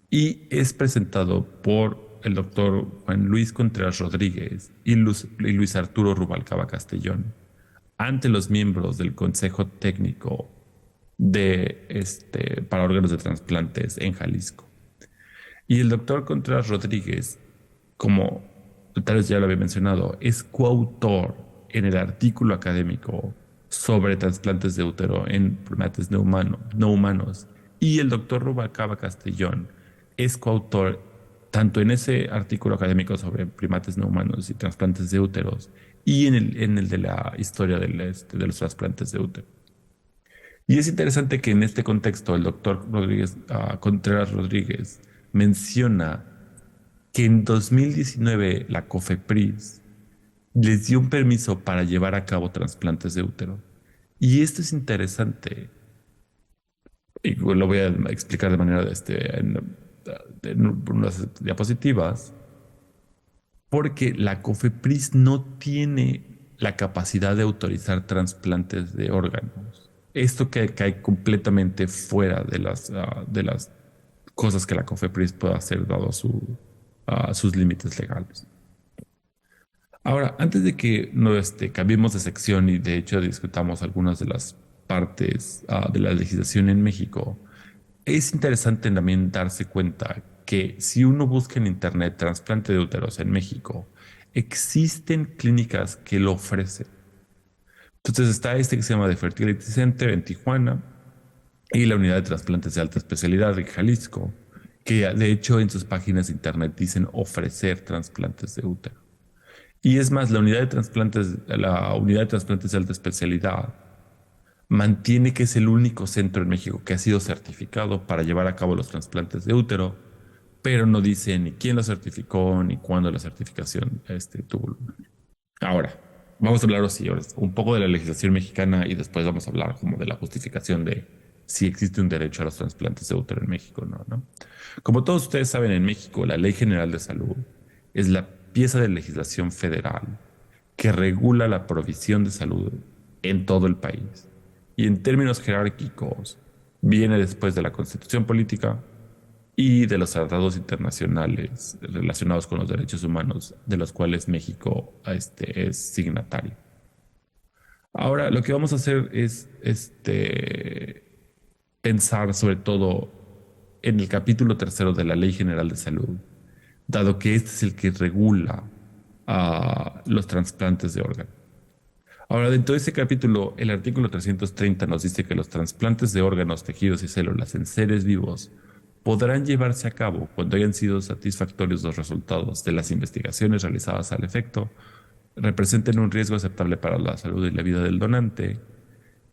y es presentado por el doctor Juan Luis Contreras Rodríguez y Luis Arturo Rubalcaba Castellón ante los miembros del Consejo Técnico para órganos de trasplantes en Jalisco. Y el doctor Contreras Rodríguez, como tal vez ya lo había mencionado, es coautor en el artículo académico sobre trasplantes de útero en primates no humanos. Y el doctor Rubalcaba Castellón es coautor tanto en ese artículo académico sobre primates no humanos y trasplantes de úteros y en el de la historia de los trasplantes de útero. Y es interesante que en este contexto el doctor Contreras Rodríguez menciona que en 2019 la COFEPRIS les dio un permiso para llevar a cabo trasplantes de útero. Y esto es interesante, y lo voy a explicar de manera en unas diapositivas, porque la COFEPRIS no tiene la capacidad de autorizar trasplantes de órganos. Esto que cae completamente fuera de las cosas que la COFEPRIS puede hacer dado sus límites legales. Ahora, antes de que no cambiemos de sección y de hecho discutamos algunas de las partes de la legislación en México, es interesante también darse cuenta que si uno busca en internet trasplante de úteros en México, existen clínicas que lo ofrecen. Entonces está que se llama The Fertility Center en Tijuana y la unidad de trasplantes de alta especialidad en Jalisco, que de hecho en sus páginas de internet dicen ofrecer trasplantes de útero. Y es más, la unidad de trasplantes de alta especialidad mantiene que es el único centro en México que ha sido certificado para llevar a cabo los trasplantes de útero, pero no dice ni quién lo certificó ni cuándo la certificación tuvo lugar. Ahora, vamos a hablar un poco de la legislación mexicana y después vamos a hablar como de la justificación de si existe un derecho a los trasplantes de útero en México, ¿no? Como todos ustedes saben, en México la Ley General de Salud es la pieza de legislación federal que regula la provisión de salud en todo el país. Y en términos jerárquicos, viene después de la Constitución Política y de los tratados internacionales relacionados con los derechos humanos, de los cuales México es signatario. Ahora, lo que vamos a hacer es pensar sobre todo en el capítulo 3 de la Ley General de Salud, dado que este es el que regula los trasplantes de órganos. Ahora, dentro de ese capítulo, el artículo 330 nos dice que los trasplantes de órganos, tejidos y células en seres vivos podrán llevarse a cabo cuando hayan sido satisfactorios los resultados de las investigaciones realizadas al efecto, representen un riesgo aceptable para la salud y la vida del donante,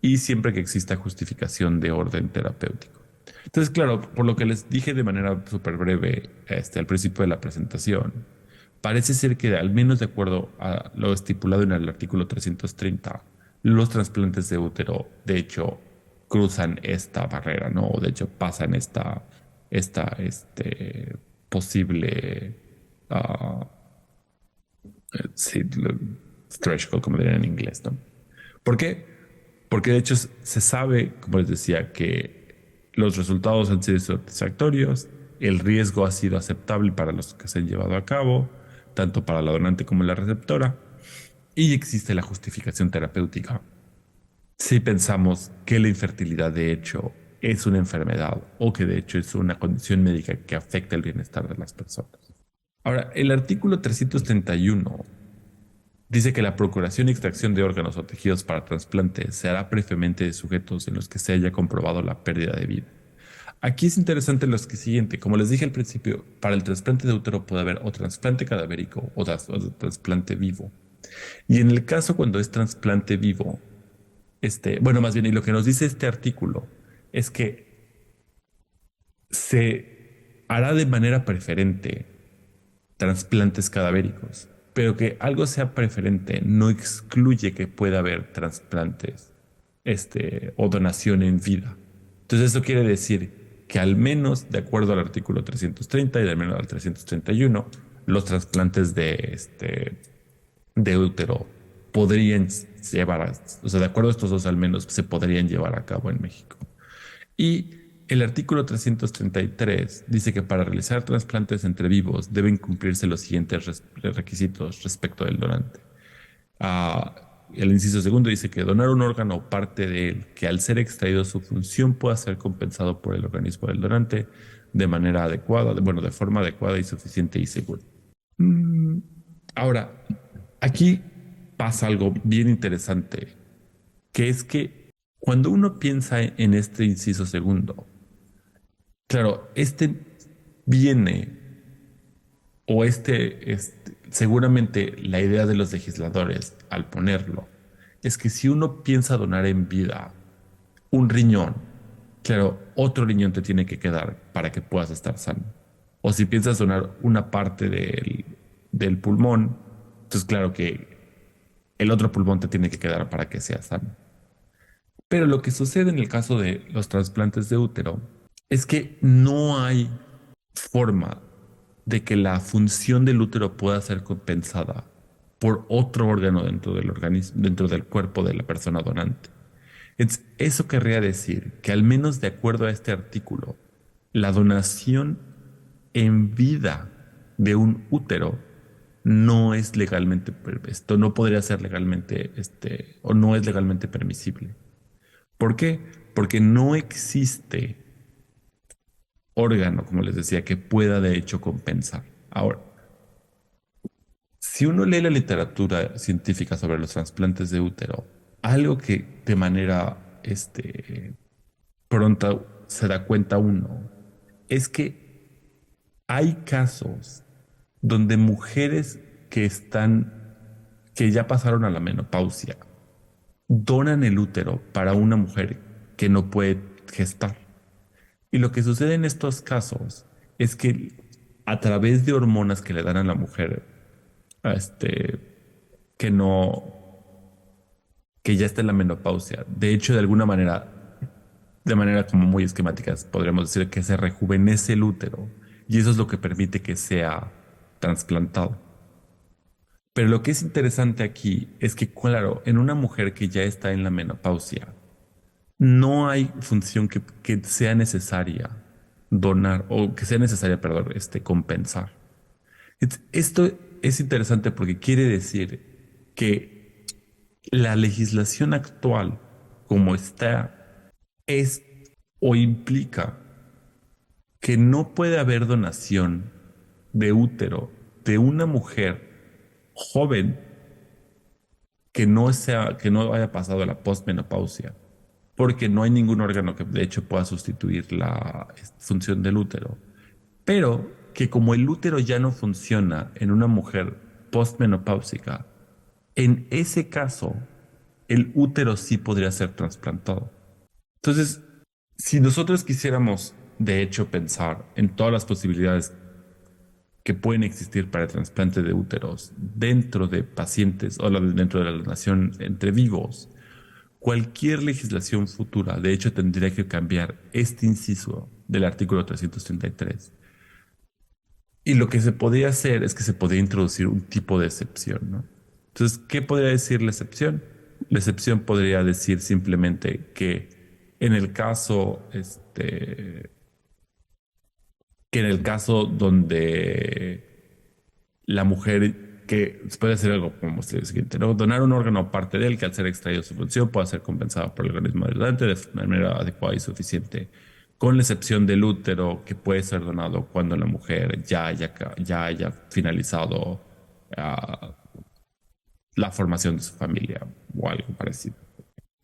y siempre que exista justificación de orden terapéutico. Entonces, claro, por lo que les dije de manera súper breve al principio de la presentación, parece ser que al menos de acuerdo a lo estipulado en el artículo 330, los trasplantes de útero, de hecho, cruzan esta barrera, ¿no? O de hecho, pasan esta posible sí, threshold, como dirían en inglés, ¿no? ¿Por qué? Porque de hecho se sabe, como les decía, que los resultados han sido satisfactorios, el riesgo ha sido aceptable para los que se han llevado a cabo, tanto para la donante como la receptora, y existe la justificación terapéutica. Si pensamos que la infertilidad de hecho es una enfermedad o que de hecho es una condición médica que afecta el bienestar de las personas. Ahora, el artículo 331 dice que la procuración y extracción de órganos o tejidos para trasplante se hará preferentemente de sujetos en los que se haya comprobado la pérdida de vida. Aquí es interesante lo siguiente. Como les dije al principio, para el trasplante de útero puede haber o trasplante cadavérico o trasplante vivo. Y en el caso cuando es trasplante vivo, bueno, más bien, y lo que nos dice este artículo es que se hará de manera preferente trasplantes cadavéricos, pero que algo sea preferente no excluye que pueda haber trasplantes o donación en vida. Entonces eso quiere decir que al menos de acuerdo al artículo 330 y al menos al 331 los trasplantes de útero podrían o sea, de acuerdo a estos dos al menos, se podrían llevar a cabo en México. Y el artículo 333 dice que para realizar trasplantes entre vivos deben cumplirse los siguientes requisitos respecto del donante. El inciso segundo dice que donar un órgano o parte de él que al ser extraído su función pueda ser compensado por el organismo del donante de manera adecuada, de forma adecuada y suficiente y segura. Ahora, aquí pasa algo bien interesante, que es que cuando uno piensa en este inciso segundo, claro, viene, o seguramente la idea de los legisladores al ponerlo, es que si uno piensa donar en vida un riñón, claro, otro riñón te tiene que quedar para que puedas estar sano. O si piensas donar una parte del pulmón, entonces claro que el otro pulmón te tiene que quedar para que seas sano. Pero lo que sucede en el caso de los trasplantes de útero es que no hay forma de que la función del útero pueda ser compensada por otro órgano dentro del organismo, dentro del cuerpo de la persona donante. Eso querría decir que al menos de acuerdo a este artículo, la donación en vida de un útero no es legalmente, esto no podría ser legalmente, o no es legalmente permisible. ¿Por qué? Porque no existe órgano, como les decía, que pueda de hecho compensar. Ahora, si uno lee la literatura científica sobre los trasplantes de útero, algo que de manera pronta se da cuenta uno es que hay casos donde mujeres que ya pasaron a la menopausia, donan el útero para una mujer que no puede gestar. Y lo que sucede en estos casos es que a través de hormonas que le dan a la mujer, que no, que ya está en la menopausia, de hecho, de manera como muy esquemática, podríamos decir que se rejuvenece el útero y eso es lo que permite que sea trasplantado. Pero lo que es interesante aquí es que, claro, en una mujer que ya está en la menopausia, no hay función que sea necesaria donar o que sea necesaria, perdón, compensar. Esto es interesante porque quiere decir que la legislación actual, como está, es o implica que no puede haber donación de útero de una mujer joven que no haya pasado la postmenopausia, porque no hay ningún órgano que de hecho pueda sustituir la función del útero, pero que como el útero ya no funciona en una mujer postmenopáusica, en ese caso el útero sí podría ser trasplantado. Entonces, si nosotros quisiéramos de hecho pensar en todas las posibilidades que pueden existir para el trasplante de úteros dentro de pacientes o dentro de la donación entre vivos, cualquier legislación futura, de hecho, tendría que cambiar este inciso del artículo 333. Y lo que se podría hacer es que se podría introducir un tipo de excepción, ¿no? Entonces, ¿qué podría decir la excepción? La excepción podría decir simplemente que en el caso, donde la mujer que puede hacer algo como lo siguiente, ¿no? Donar un órgano o parte de él que al ser extraído su función pueda ser compensado por el organismo del donante de manera adecuada y suficiente, con la excepción del útero que puede ser donado cuando la mujer ya haya finalizado la formación de su familia o algo parecido.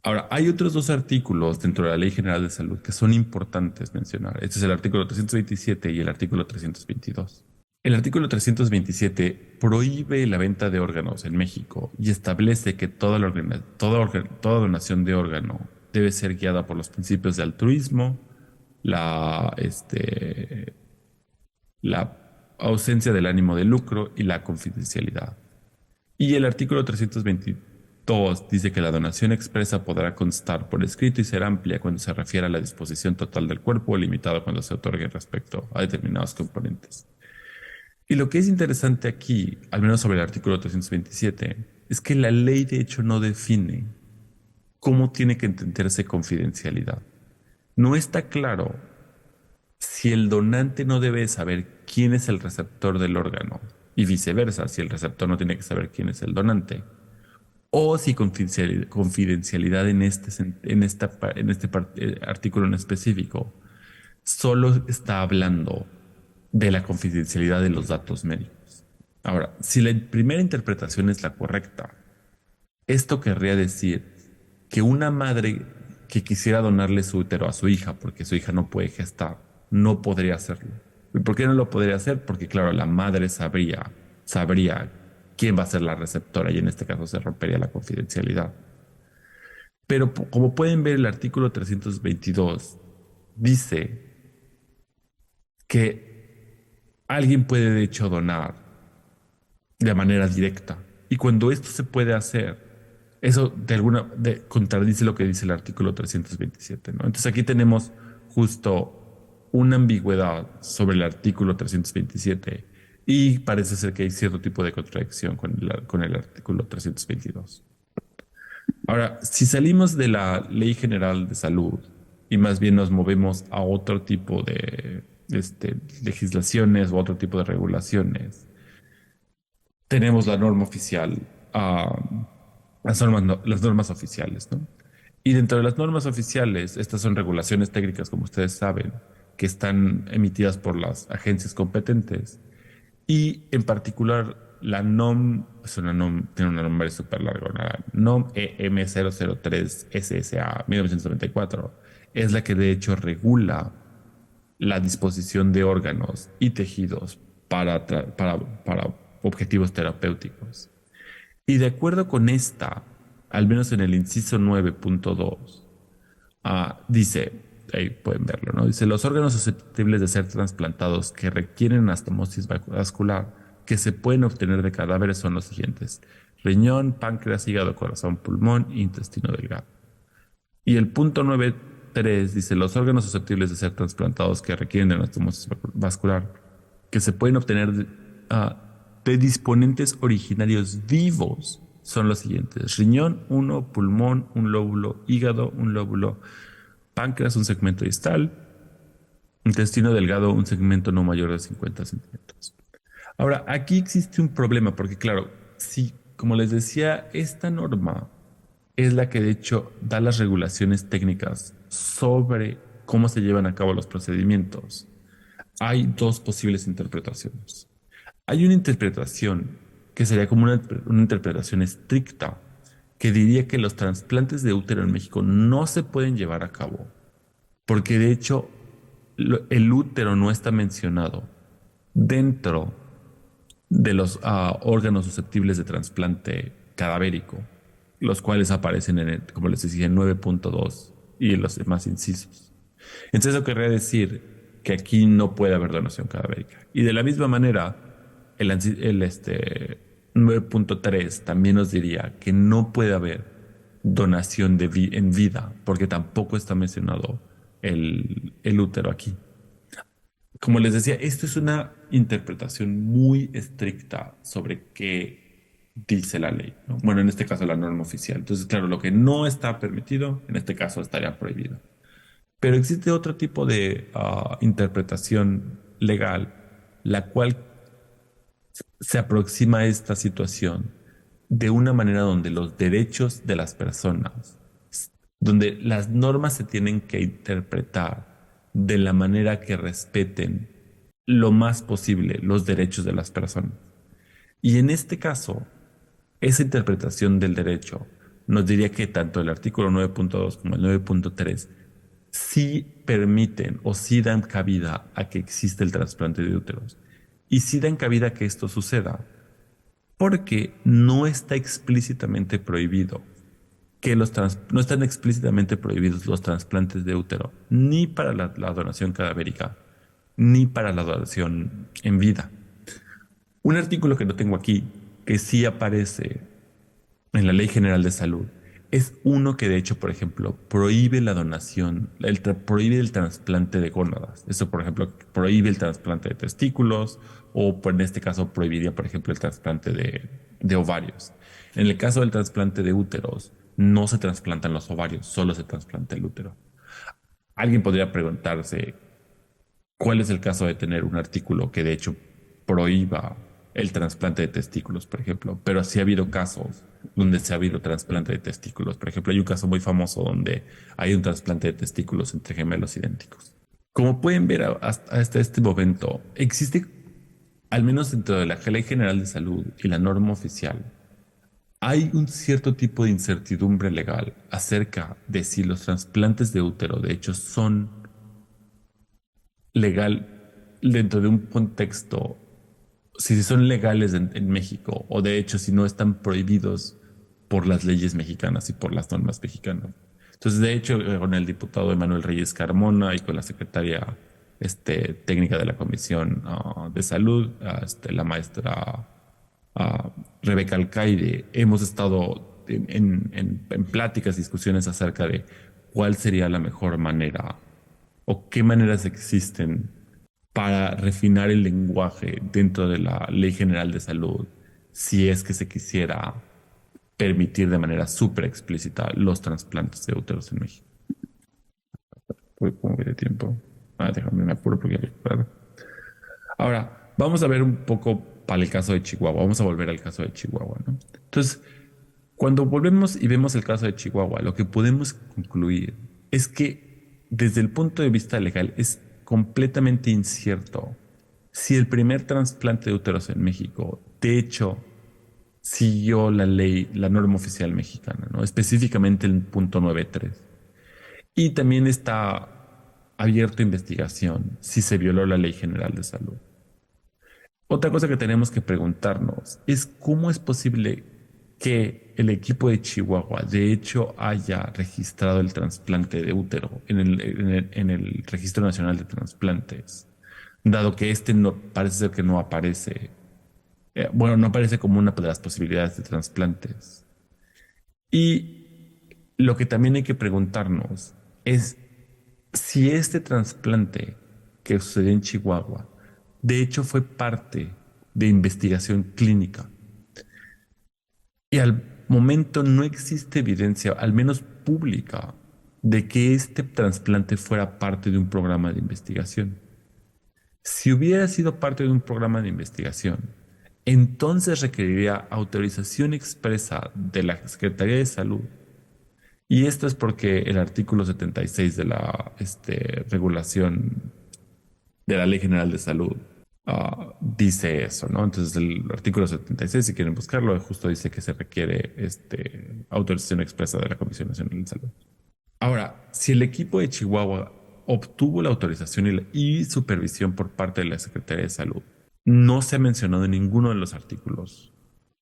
Ahora, hay otros dos artículos dentro de la Ley General de Salud que son importantes mencionar. Este es el artículo 327 y el artículo 322. El artículo 327 prohíbe la venta de órganos en México y establece que toda donación de órgano debe ser guiada por los principios de altruismo, la ausencia del ánimo de lucro y la confidencialidad. Y el artículo 322 dice que la donación expresa podrá constar por escrito y ser amplia cuando se refiere a la disposición total del cuerpo o limitada cuando se otorgue respecto a determinados componentes. Y lo que es interesante aquí, al menos sobre el artículo 327, es que la ley de hecho no define cómo tiene que entenderse confidencialidad. No está claro si el donante no debe saber quién es el receptor del órgano y viceversa, si el receptor no tiene que saber quién es el donante. O si confidencialidad en este artículo en específico solo está hablando de la confidencialidad de los datos médicos. Ahora, si la primera interpretación es la correcta, esto querría decir que una madre que quisiera donarle su útero a su hija porque su hija no puede gestar, no podría hacerlo. ¿Y por qué no lo podría hacer? Porque claro, la madre sabría quién va a ser la receptora y en este caso se rompería la confidencialidad. Pero como pueden ver, el artículo 322 dice que alguien puede de hecho donar de manera directa. Y cuando esto se puede hacer, eso contradice lo que dice el artículo 327, ¿no? Entonces aquí tenemos justo una ambigüedad sobre el artículo 327 y parece ser que hay cierto tipo de contradicción con el artículo 322. Ahora, si salimos de la Ley General de Salud y más bien nos movemos a otro tipo de legislaciones o otro tipo de regulaciones, tenemos la norma oficial, las normas oficiales, ¿no? Y dentro de las normas oficiales, estas son regulaciones técnicas, como ustedes saben, que están emitidas por las agencias competentes. Y en particular, la NOM, tiene un nombre súper largo, la NOM EM003 SSA 1994, es la que de hecho regula la disposición de órganos y tejidos para objetivos terapéuticos. Y de acuerdo con esta, al menos en el inciso 9.2, dice, ahí pueden verlo, ¿no? Dice, los órganos susceptibles de ser trasplantados que requieren anastomosis vascular que se pueden obtener de cadáveres son los siguientes: riñón, páncreas, hígado, corazón, pulmón e intestino delgado. Y el punto 9.3 dice, los órganos susceptibles de ser trasplantados que requieren de anastomosis vascular que se pueden obtener de disponentes originarios vivos son los siguientes: riñón, 1, pulmón, un lóbulo, hígado, un lóbulo, páncreas, un segmento distal, intestino delgado, un segmento no mayor de 50 centímetros. Ahora, aquí existe un problema porque, claro, si, como les decía, esta norma es la que de hecho da las regulaciones técnicas sobre cómo se llevan a cabo los procedimientos, hay dos posibles interpretaciones. Hay una interpretación que sería como una interpretación estricta, que diría que los trasplantes de útero en México no se pueden llevar a cabo, porque de hecho el útero no está mencionado dentro de los órganos susceptibles de trasplante cadavérico, los cuales aparecen como les decía, en 9.2 y en los demás incisos. Entonces eso querría decir que aquí no puede haber donación cadavérica. Y de la misma manera, el 9.3 también nos diría que no puede haber donación en vida, porque tampoco está mencionado el útero aquí. Como les decía, esto es una interpretación muy estricta sobre qué dice la ley, ¿no? Bueno, en este caso la norma oficial. Entonces, claro, lo que no está permitido, en este caso estaría prohibido. Pero existe otro tipo de interpretación legal, la cual se aproxima a esta situación de una manera donde los derechos de las personas, donde las normas se tienen que interpretar de la manera que respeten lo más posible los derechos de las personas. Y en este caso, esa interpretación del derecho nos diría que tanto el artículo 9.2 como el 9.3 sí permiten o sí dan cabida a que existe el trasplante de úteros. Y sí dan cabida a que esto suceda, porque no está explícitamente prohibido no están explícitamente prohibidos los trasplantes de útero, ni para la donación cadavérica, ni para la donación en vida. Un artículo que no tengo aquí, que sí aparece en la Ley General de Salud, es uno que de hecho, por ejemplo, prohíbe la donación, prohíbe el trasplante de gónadas. Eso, por ejemplo, prohíbe el trasplante de testículos o en este caso prohibiría, por ejemplo, el trasplante de ovarios. En el caso del trasplante de úteros, no se trasplantan los ovarios, solo se trasplanta el útero. Alguien podría preguntarse, ¿cuál es el caso de tener un artículo que de hecho prohíba el trasplante de testículos, por ejemplo? Pero sí ha habido casos donde se ha habido trasplante de testículos. Por ejemplo, hay un caso muy famoso donde hay un trasplante de testículos entre gemelos idénticos. Como pueden ver hasta este momento, existe, al menos dentro de la Ley General de Salud y la norma oficial, hay un cierto tipo de incertidumbre legal acerca de si los trasplantes de útero de hecho son legal dentro de un contexto, si son legales en México o de hecho si no están prohibidos por las leyes mexicanas y por las normas mexicanas. Entonces, de hecho, con el diputado Emanuel Reyes Carmona y con la secretaria técnica de la Comisión de Salud, la maestra Rebeca Alcaide, hemos estado en pláticas, discusiones acerca de cuál sería la mejor manera o qué maneras existen para refinar el lenguaje dentro de la Ley General de Salud si es que se quisiera permitir de manera súper explícita los trasplantes de úteros en México. ¿Cómo voy de tiempo? Déjame, me apuro porque... Ahora, vamos a ver un poco para el caso de Chihuahua. Vamos a volver al caso de Chihuahua, ¿no? Entonces, cuando volvemos y vemos el caso de Chihuahua, lo que podemos concluir es que desde el punto de vista legal es completamente incierto si el primer trasplante de úteros en México, de hecho, siguió la ley, la norma oficial mexicana, ¿no? Específicamente el punto 9.3. Y también está abierto a investigación si se violó la Ley General de Salud. Otra cosa que tenemos que preguntarnos es cómo es posible que el equipo de Chihuahua de hecho haya registrado el trasplante de útero en el Registro Nacional de Trasplantes, dado que no parece ser que no aparece, no aparece como una de las posibilidades de trasplantes. Y lo que también hay que preguntarnos es si este trasplante que sucedió en Chihuahua de hecho fue parte de investigación clínica. Y al momento no existe evidencia, al menos pública, de que este trasplante fuera parte de un programa de investigación. Si hubiera sido parte de un programa de investigación, entonces requeriría autorización expresa de la Secretaría de Salud. Y esto es porque el artículo 76 de la regulación de la Ley General de Salud dice eso, ¿no? Entonces el artículo 76, si quieren buscarlo, justo dice que se requiere autorización expresa de la Comisión Nacional de Salud. Ahora, si el equipo de Chihuahua obtuvo la autorización y supervisión por parte de la Secretaría de Salud, no se ha mencionado en ninguno de los artículos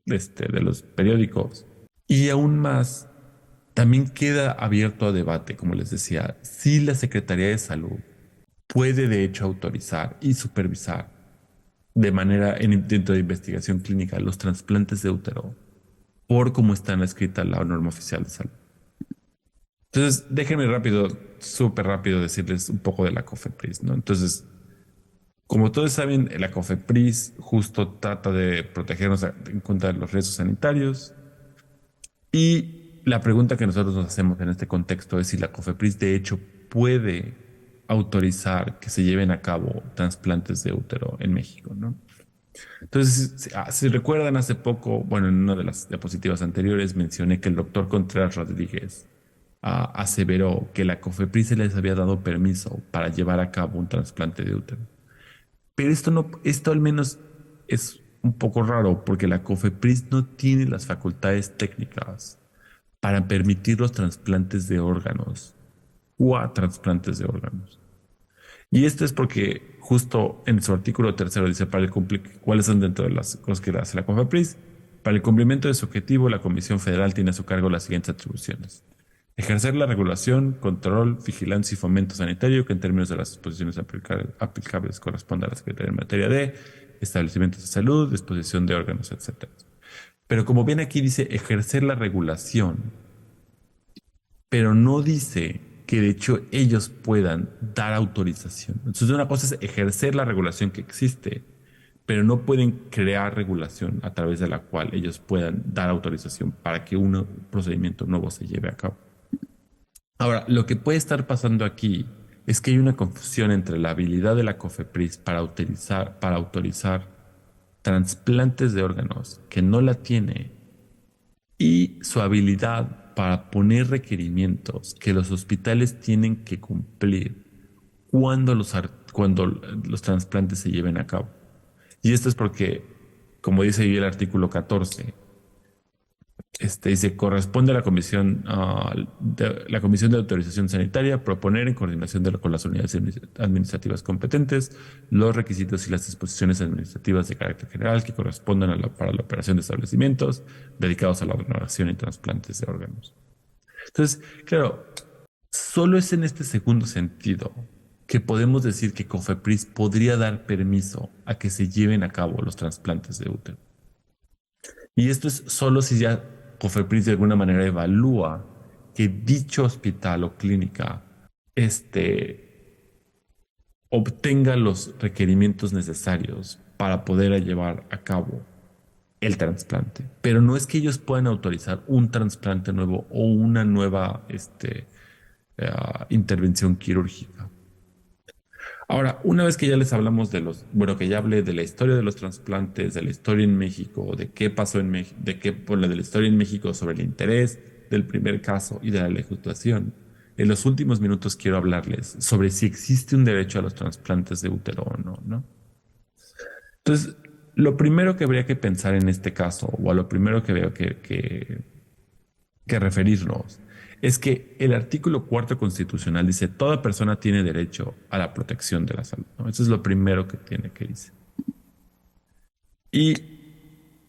de los periódicos. Y aún más, también queda abierto a debate, como les decía, si la Secretaría de Salud puede de hecho autorizar y supervisar de manera dentro de investigación clínica los trasplantes de útero por cómo está escrita la norma oficial de salud. Entonces, déjenme súper rápido decirles un poco de la COFEPRIS, ¿no? Entonces, como todos saben, la COFEPRIS justo trata de protegernos en contra de los riesgos sanitarios. Y la pregunta que nosotros nos hacemos en este contexto es si la COFEPRIS de hecho puede autorizar que se lleven a cabo trasplantes de útero en México, ¿no? Entonces, si recuerdan hace poco, bueno, en una de las diapositivas anteriores mencioné que el doctor Contreras Rodríguez aseveró que la COFEPRIS se les había dado permiso para llevar a cabo un trasplante de útero. Pero esto al menos es un poco raro porque la COFEPRIS no tiene las facultades técnicas para permitir los trasplantes de órganos o a trasplantes de órganos. Y esto es porque justo en su artículo 3 dice cuáles son dentro de las cosas que hace la COFEPRIS. Para el cumplimiento de su objetivo, la Comisión Federal tiene a su cargo las siguientes atribuciones: ejercer la regulación, control, vigilancia y fomento sanitario, que en términos de las disposiciones aplicables corresponde a la Secretaría en materia de establecimientos de salud, disposición de órganos, etc. Pero como bien aquí dice, ejercer la regulación, pero no dice que de hecho ellos puedan dar autorización. Entonces una cosa es ejercer la regulación que existe, pero no pueden crear regulación a través de la cual ellos puedan dar autorización para que un procedimiento nuevo se lleve a cabo. Ahora, lo que puede estar pasando aquí es que hay una confusión entre la habilidad de la COFEPRIS para autorizar trasplantes de órganos que no la tiene y su habilidad para poner requerimientos que los hospitales tienen que cumplir cuando los trasplantes se lleven a cabo. Y esto es porque, como dice ahí el artículo 14, dice, corresponde a la Comisión de Autorización Sanitaria proponer en coordinación con las unidades administrativas competentes los requisitos y las disposiciones administrativas de carácter general que correspondan para la operación de establecimientos dedicados a la donación y trasplantes de órganos. Entonces, claro, solo es en este segundo sentido que podemos decir que COFEPRIS podría dar permiso a que se lleven a cabo los trasplantes de útero. Y esto es solo si ya COFEPRIS de alguna manera evalúa que dicho hospital o clínica obtenga los requerimientos necesarios para poder llevar a cabo el trasplante. Pero no es que ellos puedan autorizar un trasplante nuevo o una nueva intervención quirúrgica. Ahora, una vez que ya les hablamos que ya hablé de la historia de los trasplantes, de la historia en México, de qué pasó en México, de la historia en México sobre el interés del primer caso y de la legislación, en los últimos minutos quiero hablarles sobre si existe un derecho a los trasplantes de útero o no, ¿no? Entonces, lo primero que habría que pensar en este caso, o a lo primero que veo que referirnos, es que el artículo 4 constitucional dice toda persona tiene derecho a la protección de la salud, ¿no? Eso es lo primero que tiene que decir. Y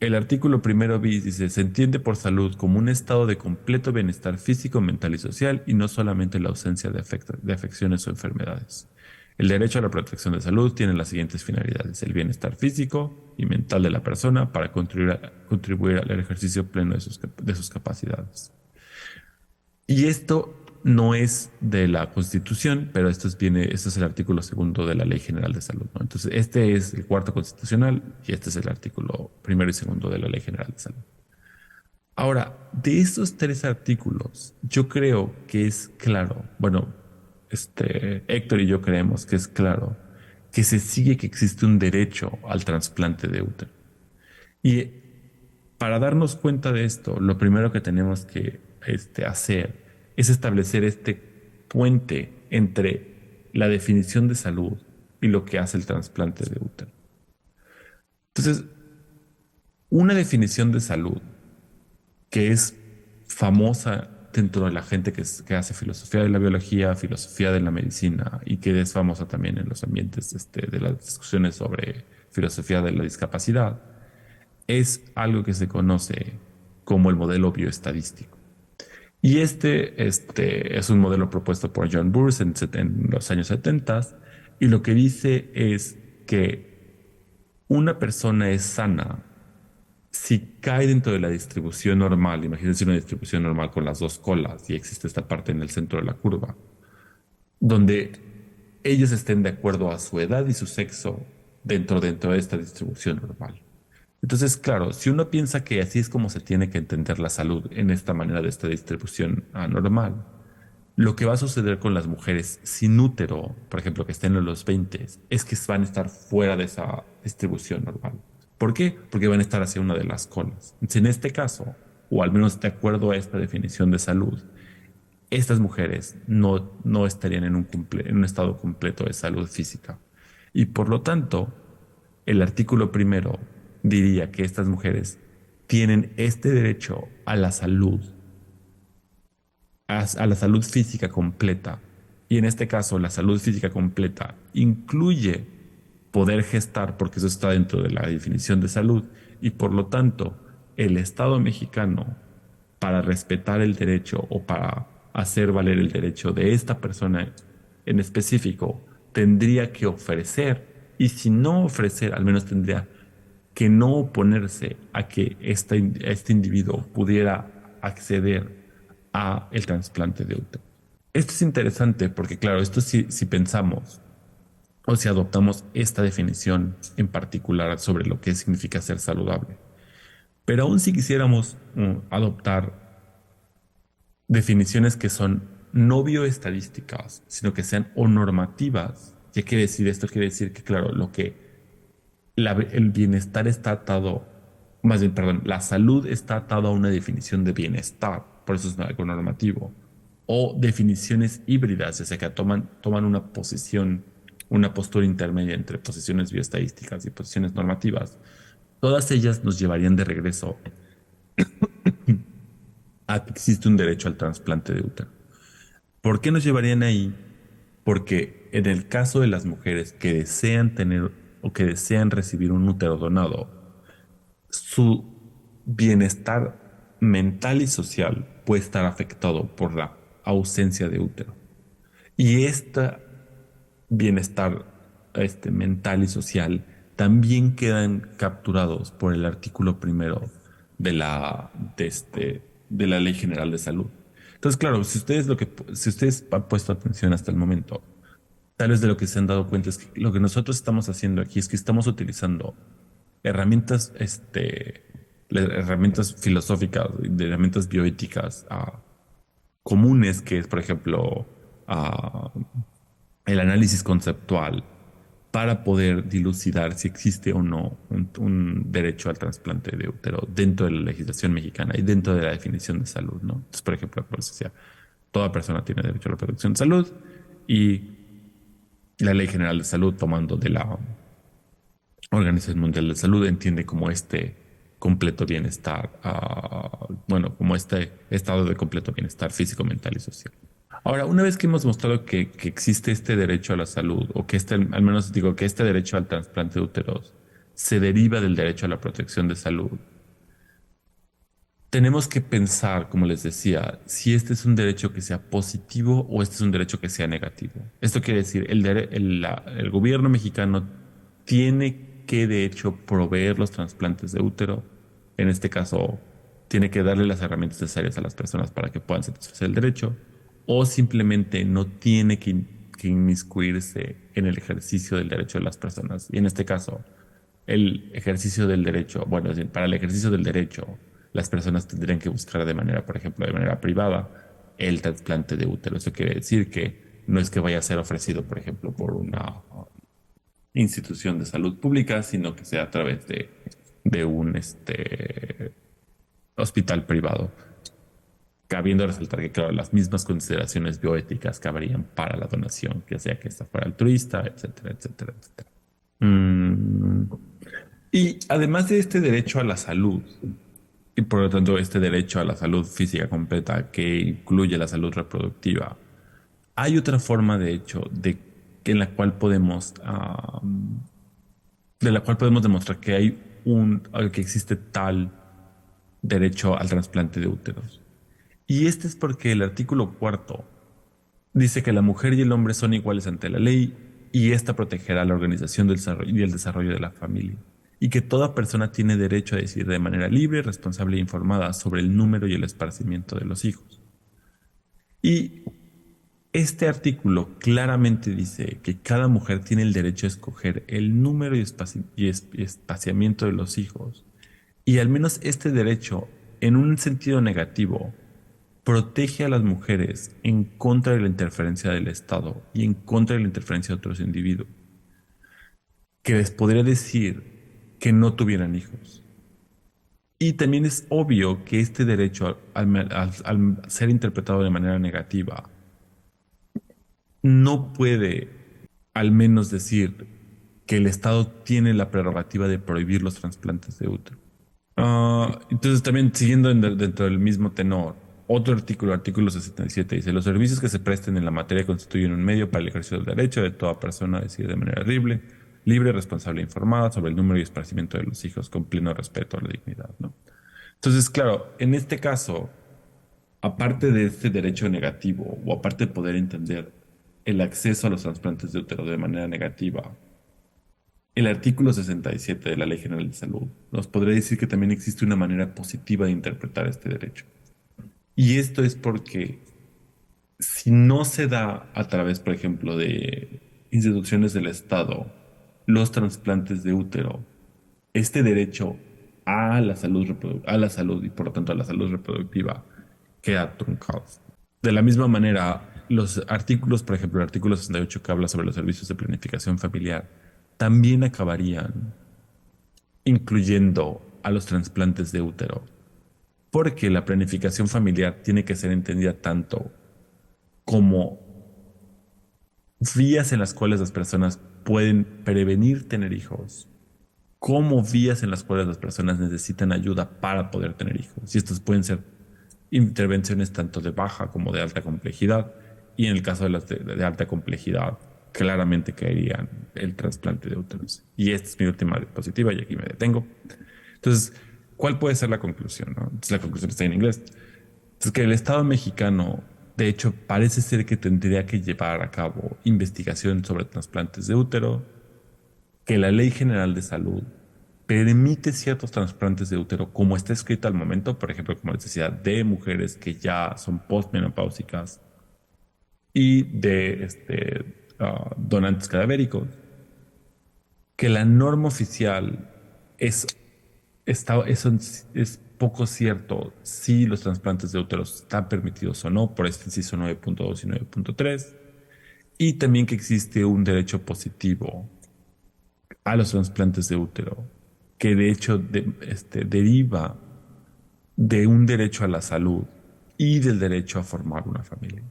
el artículo primero bis dice se entiende por salud como un estado de completo bienestar físico, mental y social y no solamente la ausencia de afecciones o enfermedades. El derecho a la protección de salud tiene las siguientes finalidades: el bienestar físico y mental de la persona para contribuir al ejercicio pleno de sus capacidades. Y esto no es de la Constitución, pero este es el artículo segundo de la Ley General de Salud, ¿no? Entonces, este es el cuarto constitucional y este es el artículo primero y segundo de la Ley General de Salud. Ahora, de estos tres artículos, yo creo que es claro, bueno, Héctor y yo creemos que es claro que se sigue que existe un derecho al trasplante de útero. Y para darnos cuenta de esto, lo primero que tenemos que hacer es establecer este puente entre la definición de salud y lo que hace el trasplante de útero. Entonces, una definición de salud que es famosa dentro de la gente que hace filosofía de la biología, filosofía de la medicina y que es famosa también en los ambientes de las discusiones sobre filosofía de la discapacidad, es algo que se conoce como el modelo bioestadístico. Y es un modelo propuesto por John Burns en los años 70 y lo que dice es que una persona es sana si cae dentro de la distribución normal. Imagínense una distribución normal con las dos colas y existe esta parte en el centro de la curva, donde ellos estén de acuerdo a su edad y su sexo dentro de esta distribución normal. Entonces, claro, si uno piensa que así es como se tiene que entender la salud en esta manera de esta distribución anormal, lo que va a suceder con las mujeres sin útero, por ejemplo, que estén en los 20, es que van a estar fuera de esa distribución normal. ¿Por qué? Porque van a estar hacia una de las colas. Entonces, en este caso, o al menos de acuerdo a esta definición de salud, estas mujeres no estarían en un estado completo de salud física. Y por lo tanto, el artículo primero diría que estas mujeres tienen este derecho a la salud, a la salud física completa. Y en este caso, la salud física completa incluye poder gestar, porque eso está dentro de la definición de salud, y por lo tanto, el Estado mexicano, para respetar el derecho o para hacer valer el derecho de esta persona en específico, tendría que ofrecer, y si no ofrecer, al menos tendría que no oponerse a que este individuo pudiera acceder a el trasplante de útero. Esto es interesante porque, claro, esto si pensamos o si adoptamos esta definición en particular sobre lo que significa ser saludable. Pero aún si quisiéramos adoptar definiciones que son no bioestadísticas, sino que sean o normativas, ¿qué quiere decir esto? Quiere decir que, claro, el bienestar está atado, más bien, perdón, la salud está atada a una definición de bienestar, por eso es algo normativo, o definiciones híbridas, o sea, que toman una postura intermedia entre posiciones bioestadísticas y posiciones normativas. Todas ellas nos llevarían de regreso a que existe un derecho al trasplante de útero. ¿Por qué nos llevarían ahí? Porque en el caso de las mujeres que desean tener o que desean recibir un útero donado, su bienestar mental y social puede estar afectado por la ausencia de útero. Y este bienestar mental y social también quedan capturados por el artículo primero de la Ley General de Salud. Entonces, claro, si ustedes han puesto atención hasta el momento, tal vez de lo que se han dado cuenta es que lo que nosotros estamos haciendo aquí es que estamos utilizando herramientas, herramientas filosóficas, herramientas bioéticas comunes, que es, por ejemplo, ah, el análisis conceptual, para poder dilucidar si existe o no un derecho al trasplante de útero dentro de la legislación mexicana y dentro de la definición de salud, ¿no? Entonces, por ejemplo, pues, decía, toda persona tiene derecho a la protección de salud y la Ley General de Salud, tomando de la Organización Mundial de Salud, entiende como completo bienestar, bueno, como este estado de completo bienestar físico, mental y social. Ahora, una vez que hemos mostrado que existe este derecho a la salud, o que al menos digo que este derecho al trasplante de úteros se deriva del derecho a la protección de salud, tenemos que pensar, como les decía, si este es un derecho que sea positivo o este es un derecho que sea negativo. Esto quiere decir, el gobierno mexicano tiene que, de hecho, proveer los trasplantes de útero. En este caso, tiene que darle las herramientas necesarias a las personas para que puedan satisfacer el derecho, o simplemente no tiene que inmiscuirse en el ejercicio del derecho de las personas. Y en este caso, el ejercicio del derecho, bueno, es decir, para el ejercicio del derecho, las personas tendrían que buscar de manera, por ejemplo, de manera privada, el trasplante de útero. Eso quiere decir que no es que vaya a ser ofrecido, por ejemplo, por una institución de salud pública, sino que sea a través de un hospital privado. Cabiendo resaltar que, claro, las mismas consideraciones bioéticas cabrían para la donación, ya sea que esta fuera altruista, etcétera, etcétera, etcétera. Y además de este derecho a la salud, y por lo tanto este derecho a la salud física completa que incluye la salud reproductiva, hay otra forma, de hecho, en la cual de la cual podemos demostrar que que existe tal derecho al trasplante de úteros. Y este es porque el artículo cuarto dice que la mujer y el hombre son iguales ante la ley y esta protegerá la organización y el desarrollo de la familia. Y que toda persona tiene derecho a decidir de manera libre, responsable e informada sobre el número y el esparcimiento de los hijos. Y este artículo claramente dice que cada mujer tiene el derecho a escoger el número y espaciamiento de los hijos. Y al menos este derecho, en un sentido negativo, protege a las mujeres en contra de la interferencia del Estado y en contra de la interferencia de otros individuos, que les podría decir que no tuvieran hijos. Y también es obvio que este derecho, al ser interpretado de manera negativa, no puede al menos decir que el Estado tiene la prerrogativa de prohibir los trasplantes de útero. Entonces, también siguiendo dentro del mismo tenor, otro artículo 67, dice: los servicios que se presten en la materia constituyen un medio para el ejercicio del derecho de toda persona a decidir de manera libre, responsable e informada sobre el número y esparcimiento de los hijos con pleno respeto a la dignidad, ¿no? Entonces, claro, en este caso, aparte de este derecho negativo, o aparte de poder entender el acceso a los trasplantes de útero de manera negativa, el artículo 67 de la Ley General de Salud nos podría decir que también existe una manera positiva de interpretar este derecho. Y esto es porque si no se da a través, por ejemplo, de instituciones del Estado, los trasplantes de útero, este derecho a la salud, a la salud y por lo tanto a la salud reproductiva queda truncado. De la misma manera, los artículos, por ejemplo, el artículo 68 que habla sobre los servicios de planificación familiar, también acabarían incluyendo a los trasplantes de útero, porque la planificación familiar tiene que ser entendida tanto como vías en las cuales las personas pueden prevenir tener hijos, como vías en las cuales las personas necesitan ayuda para poder tener hijos. Y estas pueden ser intervenciones tanto de baja como de alta complejidad. Y en el caso de las de alta complejidad, claramente caerían el trasplante de úteros. Y esta es mi última diapositiva y aquí me detengo. Entonces, ¿cuál puede ser la conclusión? ¿No? Entonces, la conclusión está en inglés. Es que el Estado mexicano, de hecho, parece ser que tendría que llevar a cabo investigación sobre trasplantes de útero, que la Ley General de Salud permite ciertos trasplantes de útero, como está escrito al momento, por ejemplo, como les decía, de mujeres que ya son postmenopáusicas y de donantes cadavéricos, que la norma oficial es poco cierto si los trasplantes de útero están permitidos o no, por este inciso 9.2 y 9.3, y también que existe un derecho positivo a los trasplantes de útero, que de hecho deriva de un derecho a la salud y del derecho a formar una familia.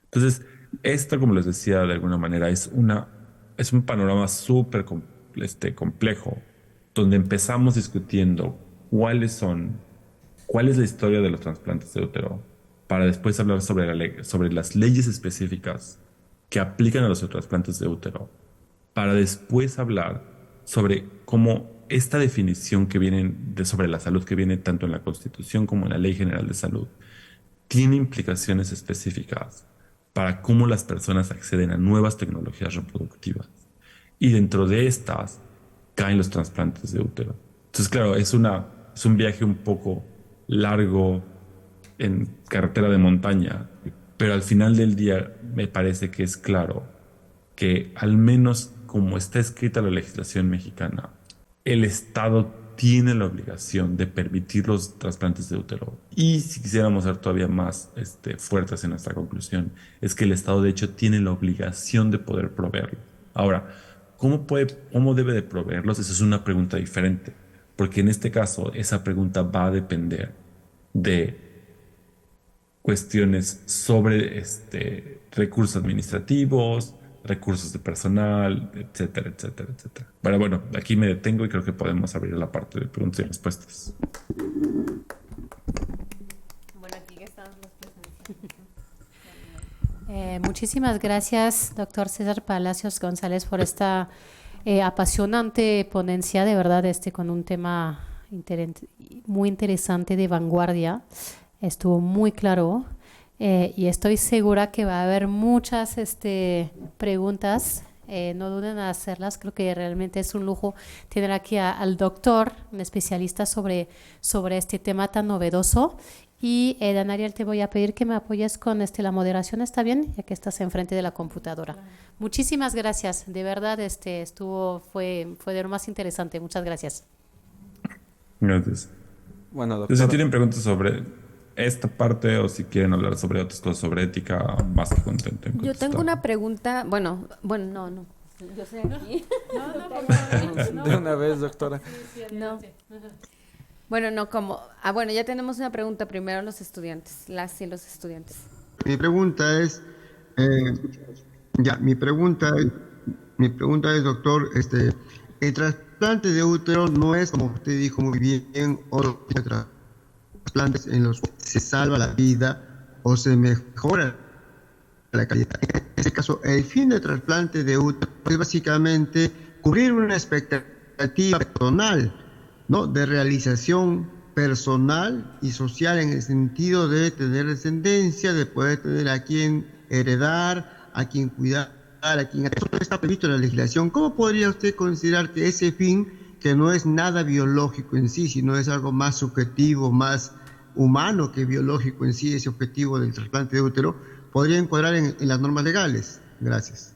Entonces, esto, como les decía, de alguna manera es un panorama súper complejo, donde empezamos discutiendo cuál es la historia de los trasplantes de útero, para después hablar sobre las leyes específicas que aplican a los trasplantes de útero, para después hablar sobre cómo esta definición que sobre la salud, que viene tanto en la Constitución como en la Ley General de Salud, tiene implicaciones específicas para cómo las personas acceden a nuevas tecnologías reproductivas. Y dentro de estas caen los trasplantes de útero. Entonces, claro, es un viaje un poco largo en carretera de montaña, pero al final del día me parece que es claro que, al menos como está escrita la legislación mexicana, el Estado tiene la obligación de permitir los trasplantes de útero. Y si quisiéramos ser todavía más fuertes en nuestra conclusión, es que el Estado de hecho tiene la obligación de poder proveerlo. Ahora, ¿cómo debe de proveerlos? Esa es una pregunta diferente, porque en este caso esa pregunta va a depender de cuestiones sobre recursos administrativos, recursos de personal, etcétera, etcétera, etcétera. Pero bueno, aquí me detengo y creo que podemos abrir la parte de preguntas y respuestas. Bueno, aquí están los presentes. Muchísimas gracias, doctor César Palacios González, por esta apasionante ponencia, de verdad, con un tema muy interesante, de vanguardia. Estuvo muy claro. Y estoy segura que va a haber muchas preguntas. No duden en hacerlas. Creo que realmente es un lujo tener aquí al doctor, un especialista sobre este tema tan novedoso. Y Dan Ariel, te voy a pedir que me apoyes con la moderación, ¿está bien? Ya que estás enfrente de la computadora. Claro. Muchísimas gracias. De verdad, fue de lo más interesante. Muchas gracias. Gracias. Bueno, doctor. Si tienen preguntas sobre esta parte o si quieren hablar sobre otras cosas sobre ética, más que contento. Yo tengo una pregunta, no. Yo sé aquí. No, de una vez, doctora. No. Bueno, ya tenemos una pregunta primero los estudiantes, las y los estudiantes. Mi pregunta es, doctor, el trasplante de útero no es, como usted dijo muy bien, otro trasplantes en los que se salva la vida o se mejora la calidad. En este caso, el fin del trasplante de útero es básicamente cubrir una expectativa personal, ¿no?, de realización personal y social, en el sentido de tener descendencia, de poder tener a quien heredar, a quien cuidar, a quien... Eso no está previsto en la legislación. ¿Cómo podría usted considerar que ese fin, que no es nada biológico en sí, sino es algo más subjetivo, más humano que biológico en sí, ese objetivo del trasplante de útero, podría encuadrar en las normas legales. Gracias.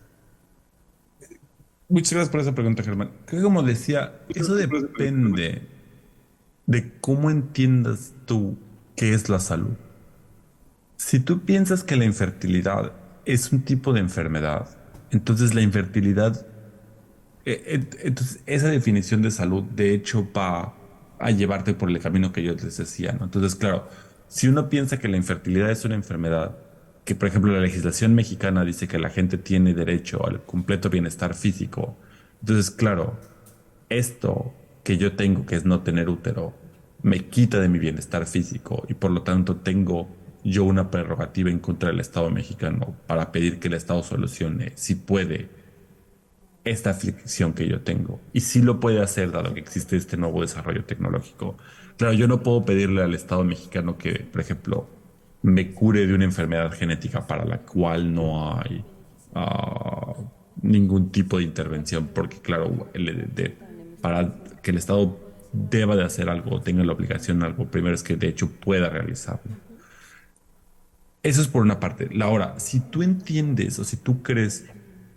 Muchas gracias por esa pregunta, Germán. Creo que como decía, eso depende de cómo entiendas tú qué es la salud. Si tú piensas que la infertilidad es un tipo de enfermedad, entonces la infertilidad, entonces esa definición de salud de hecho va a llevarte por el camino que yo les decía, ¿no? Entonces, claro, si uno piensa que la infertilidad es una enfermedad, que por ejemplo la legislación mexicana dice que la gente tiene derecho al completo bienestar físico, entonces, claro, esto que yo tengo, que es no tener útero, me quita de mi bienestar físico y por lo tanto tengo yo una prerrogativa en contra del Estado mexicano para pedir que el Estado solucione, si puede, esta aflicción que yo tengo. Y si lo puede hacer, dado que existe este nuevo desarrollo tecnológico. Claro, yo no puedo pedirle al Estado mexicano que, por ejemplo, me cure de una enfermedad genética para la cual no hay ah, ningún tipo de intervención, porque claro, para que el Estado deba de hacer algo, tenga la obligación de algo, primero es que de hecho pueda realizarlo. Eso es por una parte. La hora, si tú entiendes o si tú crees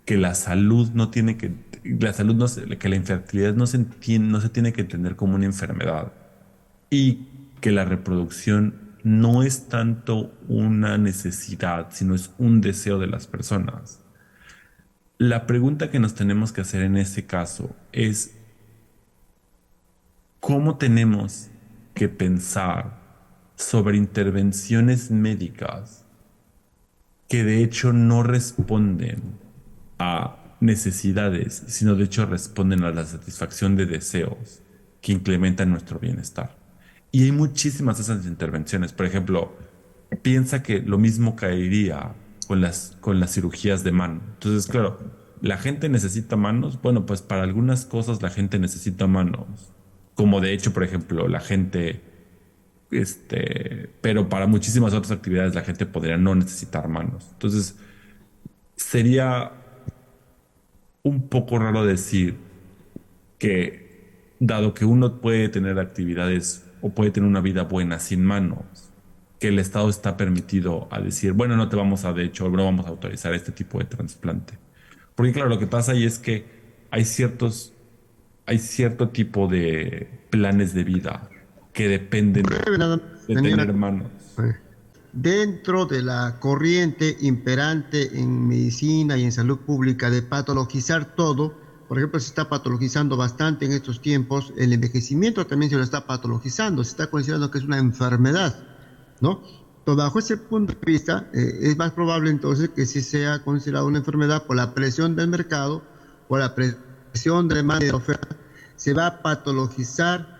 que la salud no tiene que, la salud no se- que la infertilidad no se tiene que entender como una enfermedad y que la reproducción no es tanto una necesidad, sino es un deseo de las personas. La pregunta que nos tenemos que hacer en ese caso es cómo tenemos que pensar sobre intervenciones médicas que de hecho no responden a necesidades, sino de hecho responden a la satisfacción de deseos que incrementan nuestro bienestar. Y hay muchísimas de esas intervenciones. Por ejemplo, piensa que lo mismo caería con las cirugías de mano. Entonces, claro, la gente necesita manos. Bueno, pues para algunas cosas la gente necesita manos. Como de hecho, por ejemplo, la gente, pero para muchísimas otras actividades la gente podría no necesitar manos. Entonces, sería un poco raro decir que, dado que uno puede tener actividades o puede tener una vida buena sin manos, que el Estado está permitido a decir, bueno, no te vamos a, de hecho, no vamos a autorizar este tipo de trasplante. Porque claro, lo que pasa ahí es que hay hay cierto tipo de planes de vida que dependen Breve, nada más. de Tenía tener manos. dentro de la corriente imperante en medicina y en salud pública de patologizar todo, por ejemplo, se está patologizando bastante en estos tiempos, el envejecimiento también se lo está patologizando, se está considerando que es una enfermedad, ¿no? Entonces, bajo ese punto de vista, es más probable entonces que sí sea considerado una enfermedad por la presión del mercado, por la presión de demanda y de oferta, se va a patologizar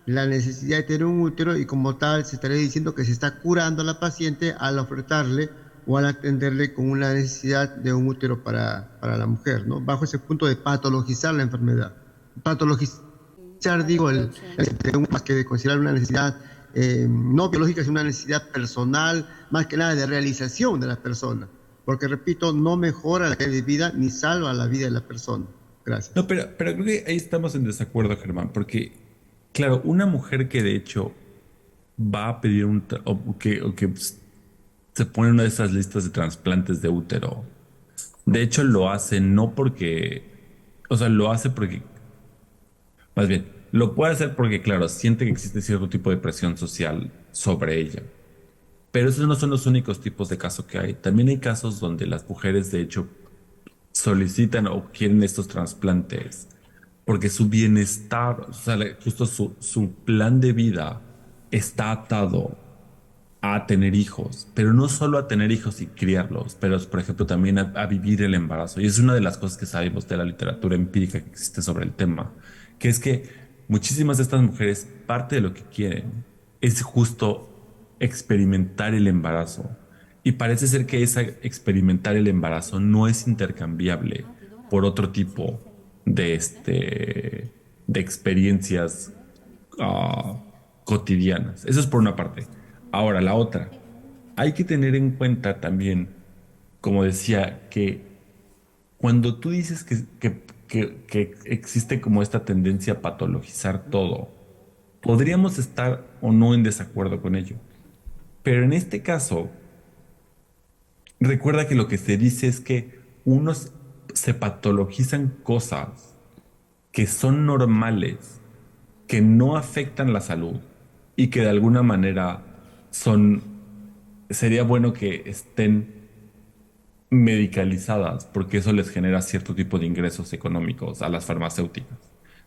la necesidad de tener un útero y como tal se estaría diciendo que se está curando a la paciente al ofertarle o al atenderle con una necesidad de un útero para la mujer, ¿no? Bajo ese punto de patologizar la enfermedad. Patologizar, digo, más que de considerar una necesidad no biológica, es una necesidad personal, más que nada de realización de la persona. Porque, repito, no mejora la calidad de vida ni salva la vida de la persona. Gracias. No, pero creo que ahí estamos en desacuerdo, Germán, porque, claro, una mujer que de hecho va a pedir o que se pone en una de esas listas de trasplantes de útero, de hecho lo hace no porque, o sea, lo hace porque, más bien, lo puede hacer porque, claro, siente que existe cierto tipo de presión social sobre ella. Pero esos no son los únicos tipos de casos que hay. También hay casos donde las mujeres, de hecho, solicitan o quieren estos trasplantes porque su bienestar, o sea, justo su plan de vida está atado a tener hijos, pero no solo a tener hijos y criarlos, pero por ejemplo también a vivir el embarazo. Y es una de las cosas que sabemos de la literatura empírica que existe sobre el tema, que es que muchísimas de estas mujeres, parte de lo que quieren es justo experimentar el embarazo. Y parece ser que esa experimentar el embarazo no es intercambiable por otro tipo de experiencias ah, cotidianas. Eso es por una parte. Ahora, la otra, hay que tener en cuenta también, como decía, que cuando tú dices que existe como esta tendencia a patologizar todo, podríamos estar o no en desacuerdo con ello. Pero en este caso, recuerda que lo que se dice es que unos se patologizan cosas que son normales, que no afectan la salud y que de alguna manera son, sería bueno que estén medicalizadas porque eso les genera cierto tipo de ingresos económicos a las farmacéuticas.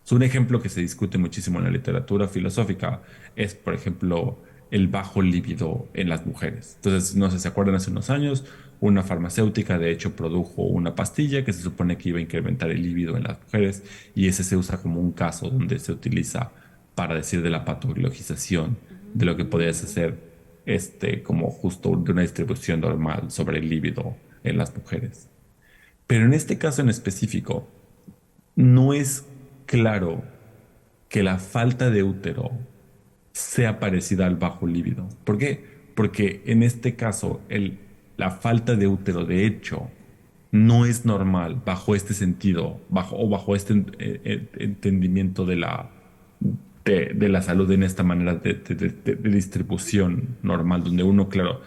Es un ejemplo que se discute muchísimo en la literatura filosófica, es por ejemplo el bajo líbido en las mujeres. Entonces, no sé si se acuerdan, hace unos años una farmacéutica de hecho produjo una pastilla que se supone que iba a incrementar el líbido en las mujeres y ese se usa como un caso donde se utiliza para decir de la patologización de lo que podrías hacer como justo de una distribución normal sobre el líbido en las mujeres. Pero en este caso en específico, no es claro que la falta de útero sea parecida al bajo líbido. ¿Por qué? Porque en este caso, la falta de útero, de hecho, no es normal bajo este sentido, bajo este entendimiento de la salud en esta manera de distribución normal, donde uno, claro,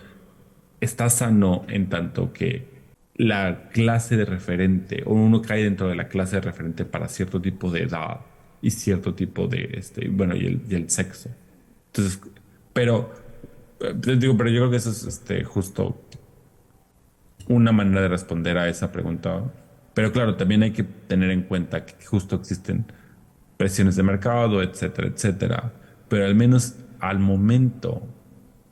está sano en tanto que la clase de referente, o uno cae dentro de la clase de referente para cierto tipo de edad y cierto tipo de, bueno, y el sexo. Entonces, pero, pero yo creo que eso es justo una manera de responder a esa pregunta. Pero claro, también hay que tener en cuenta que justo existen presiones de mercado, etcétera, etcétera. Pero al menos al momento,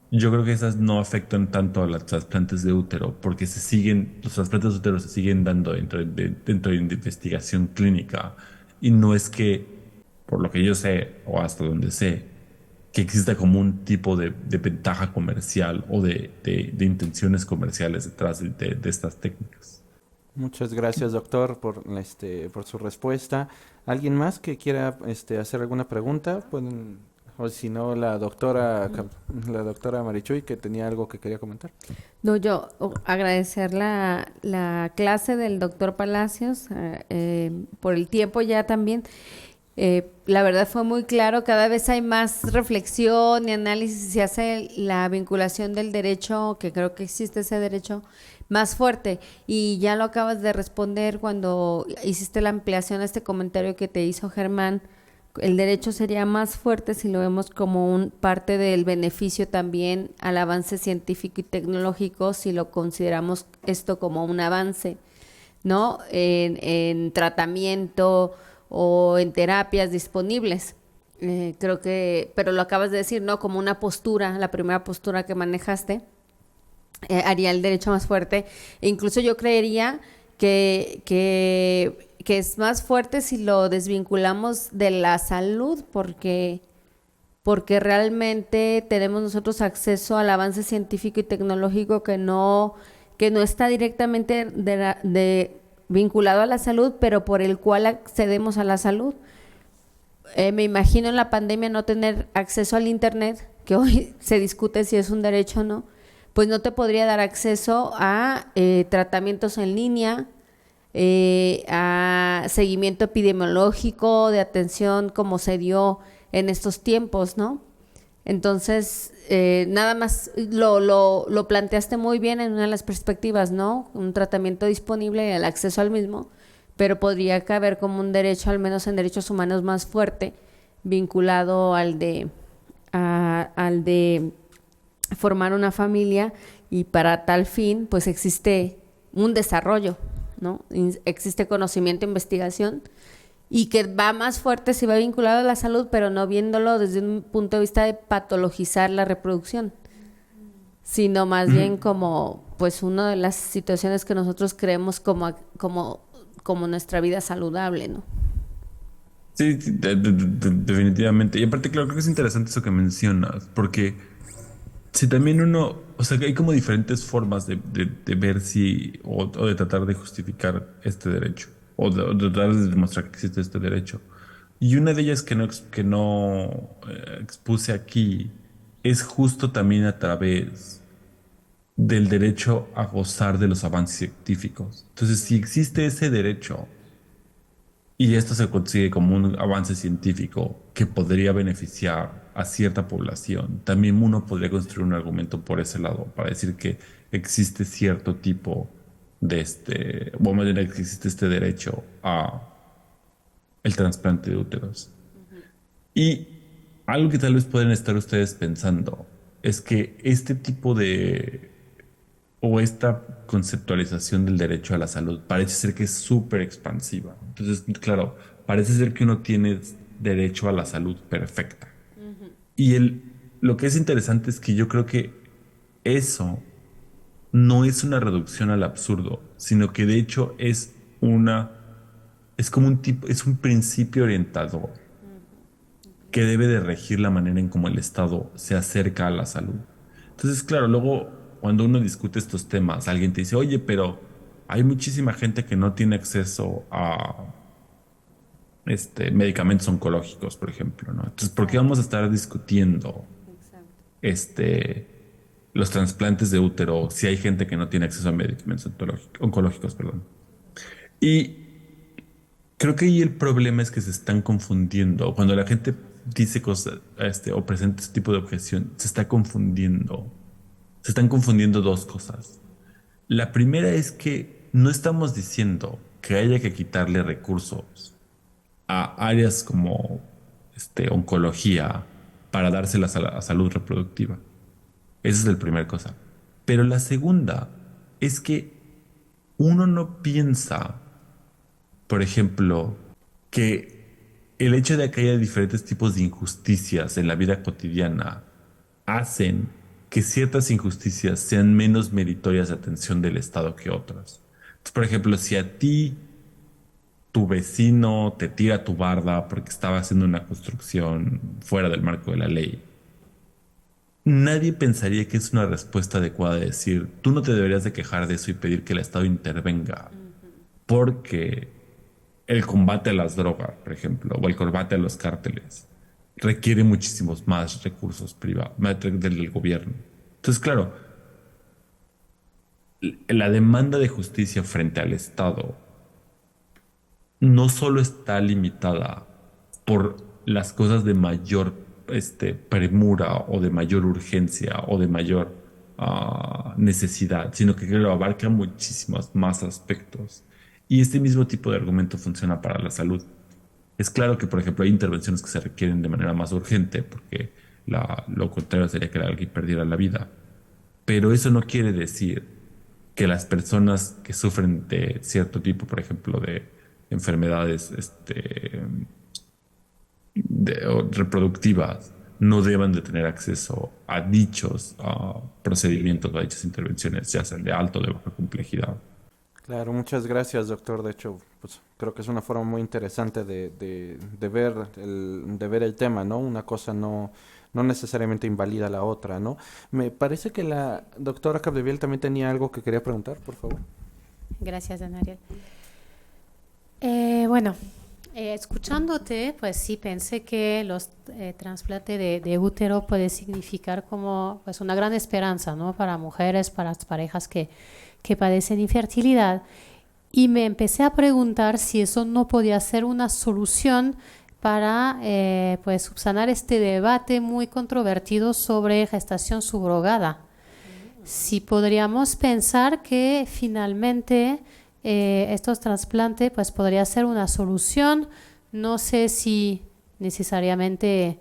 yo creo que esas no afectan tanto a los trasplantes de útero, porque los trasplantes de útero se siguen dando dentro de investigación clínica. Y no es que, por lo que yo sé, o hasta donde sé, que exista como un tipo de ventaja comercial o de intenciones comerciales detrás de estas técnicas. Muchas gracias, doctor, por su respuesta. ¿Alguien más que quiera hacer alguna pregunta? Pueden, o si no, la doctora Marichuy, que tenía algo que quería comentar. No, yo agradecer la clase del doctor Palacios por el tiempo ya también. La verdad fue muy claro, cada vez hay más reflexión y análisis, se hace la vinculación del derecho, que creo que existe ese derecho más fuerte, y ya lo acabas de responder cuando hiciste la ampliación a este comentario que te hizo Germán. El derecho sería más fuerte si lo vemos como parte del beneficio también al avance científico y tecnológico, si lo consideramos esto como un avance, ¿no? En tratamiento o en terapias disponibles. Creo que, pero lo acabas de decir, ¿no? Como una postura, la primera postura que manejaste, haría el derecho más fuerte. E incluso yo creería que es más fuerte si lo desvinculamos de la salud, porque realmente tenemos nosotros acceso al avance científico y tecnológico que no está directamente vinculado a la salud, pero por el cual accedemos a la salud. Me imagino en la pandemia no tener acceso al internet, que hoy se discute si es un derecho o no, pues no te podría dar acceso a tratamientos en línea, a seguimiento epidemiológico, de atención como se dio en estos tiempos, ¿no? Entonces, nada más lo planteaste muy bien en una de las perspectivas, ¿no? Un tratamiento disponible y el acceso al mismo, pero podría caber como un derecho, al menos en derechos humanos, más fuerte, vinculado al de formar una familia, y para tal fin, pues existe un desarrollo, ¿no? Existe conocimiento e investigación, y que va más fuerte si va vinculado a la salud, pero no viéndolo desde un punto de vista de patologizar la reproducción, sino más bien como pues una de las situaciones que nosotros creemos como nuestra vida saludable, ¿no? Sí, sí, definitivamente. Y aparte, claro, creo que es interesante eso que mencionas, porque si también o sea, que hay como diferentes formas de ver si, o de tratar de justificar este derecho, o de tratar de demostrar que existe este derecho. Y una de ellas que no expuse aquí es justo también a través del derecho a gozar de los avances científicos. Entonces, si existe ese derecho y esto se consigue como un avance científico que podría beneficiar a cierta población, también uno podría construir un argumento por ese lado, para decir que existe cierto tipo de o más bien que existe este derecho a el trasplante de úteros. Y algo que tal vez pueden estar ustedes pensando es que este tipo o esta conceptualización del derecho a la salud parece ser que es súper expansiva. Entonces, claro, parece ser que uno tiene derecho a la salud perfecta. Y lo que es interesante es que yo creo que eso no es una reducción al absurdo, sino que de hecho es como es un principio orientador que debe de regir la manera en cómo el Estado se acerca a la salud. Entonces, claro, luego cuando uno discute estos temas, alguien te dice, oye, pero hay muchísima gente que no tiene acceso a medicamentos oncológicos, por ejemplo, ¿no? Entonces, ¿por qué vamos a estar discutiendo este, los trasplantes de útero si hay gente que no tiene acceso a medicamentos oncológicos, perdón? Y creo que ahí el problema es que se están confundiendo. Cuando la gente dice cosas, o presenta este tipo de objeción, se está confundiendo. Se están confundiendo dos cosas. La primera es que no estamos diciendo que haya que quitarle recursos a áreas como oncología para dárselas a la salud reproductiva. Esa es la primera cosa. Pero la segunda es que uno no piensa, por ejemplo, que el hecho de que haya diferentes tipos de injusticias en la vida cotidiana hacen que ciertas injusticias sean menos meritorias de atención del Estado que otras. Entonces, por ejemplo, si a ti tu vecino te tira tu barda porque estaba haciendo una construcción fuera del marco de la ley, nadie pensaría que es una respuesta adecuada de decir, tú no te deberías de quejar de eso y pedir que el Estado intervenga, porque el combate a las drogas, por ejemplo, o el combate a los cárteles, requiere muchísimos más recursos privados, del gobierno. Entonces, claro, la demanda de justicia frente al Estado no solo está limitada por las cosas de mayor premura o de mayor urgencia o de mayor necesidad, sino que claro, abarca muchísimos más aspectos. Y este mismo tipo de argumento funciona para la salud. Es claro que, por ejemplo, hay intervenciones que se requieren de manera más urgente, porque lo contrario sería que alguien perdiera la vida. Pero eso no quiere decir que las personas que sufren de cierto tipo, por ejemplo, de enfermedades o reproductivas, no deban de tener acceso a dichos procedimientos o a dichas intervenciones, ya sean de alto o de baja complejidad. Claro, muchas gracias, doctor. De hecho, pues creo que es una forma muy interesante de ver el tema, ¿no? Una cosa no necesariamente invalida la otra, ¿no? Me parece que la doctora Capdeviel también tenía algo que quería preguntar, por favor. Gracias, Daniel. Bueno, escuchándote, pues sí pensé que los trasplantes de útero puede significar como pues una gran esperanza, ¿no? Para mujeres, para las parejas que padecen infertilidad. Y me empecé a preguntar si eso no podía ser una solución para pues subsanar este debate muy controvertido sobre gestación subrogada. Si podríamos pensar que finalmente estos trasplantes pues podría ser una solución, no sé si necesariamente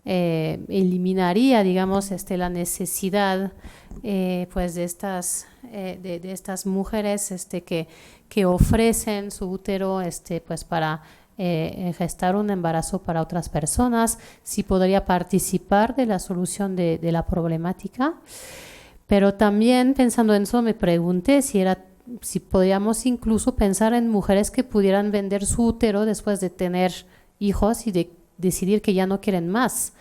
eliminaría, digamos, la necesidad pues de estas mujeres que ofrecen su útero pues para gestar un embarazo para otras personas, si podría participar de la solución de la problemática. Pero también pensando en eso me pregunté si podíamos incluso pensar en mujeres que pudieran vender su útero después de tener hijos y de decidir que ya no quieren más.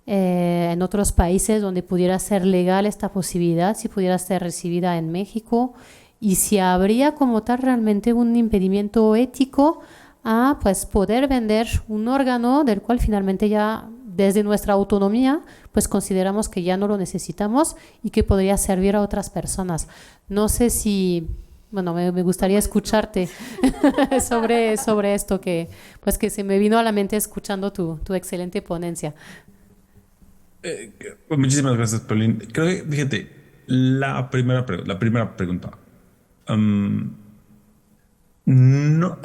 En otros países donde pudiera ser legal esta posibilidad, si pudiera ser recibida en México, y si habría como tal realmente un impedimento ético a pues poder vender un órgano del cual finalmente ya desde nuestra autonomía pues consideramos que ya no lo necesitamos y que podría servir a otras personas. No sé si, bueno, me gustaría escucharte sobre esto que se me vino a la mente escuchando tu excelente ponencia. Pues muchísimas gracias, Pauline. Creo que, fíjate, la primera pregunta. am, no,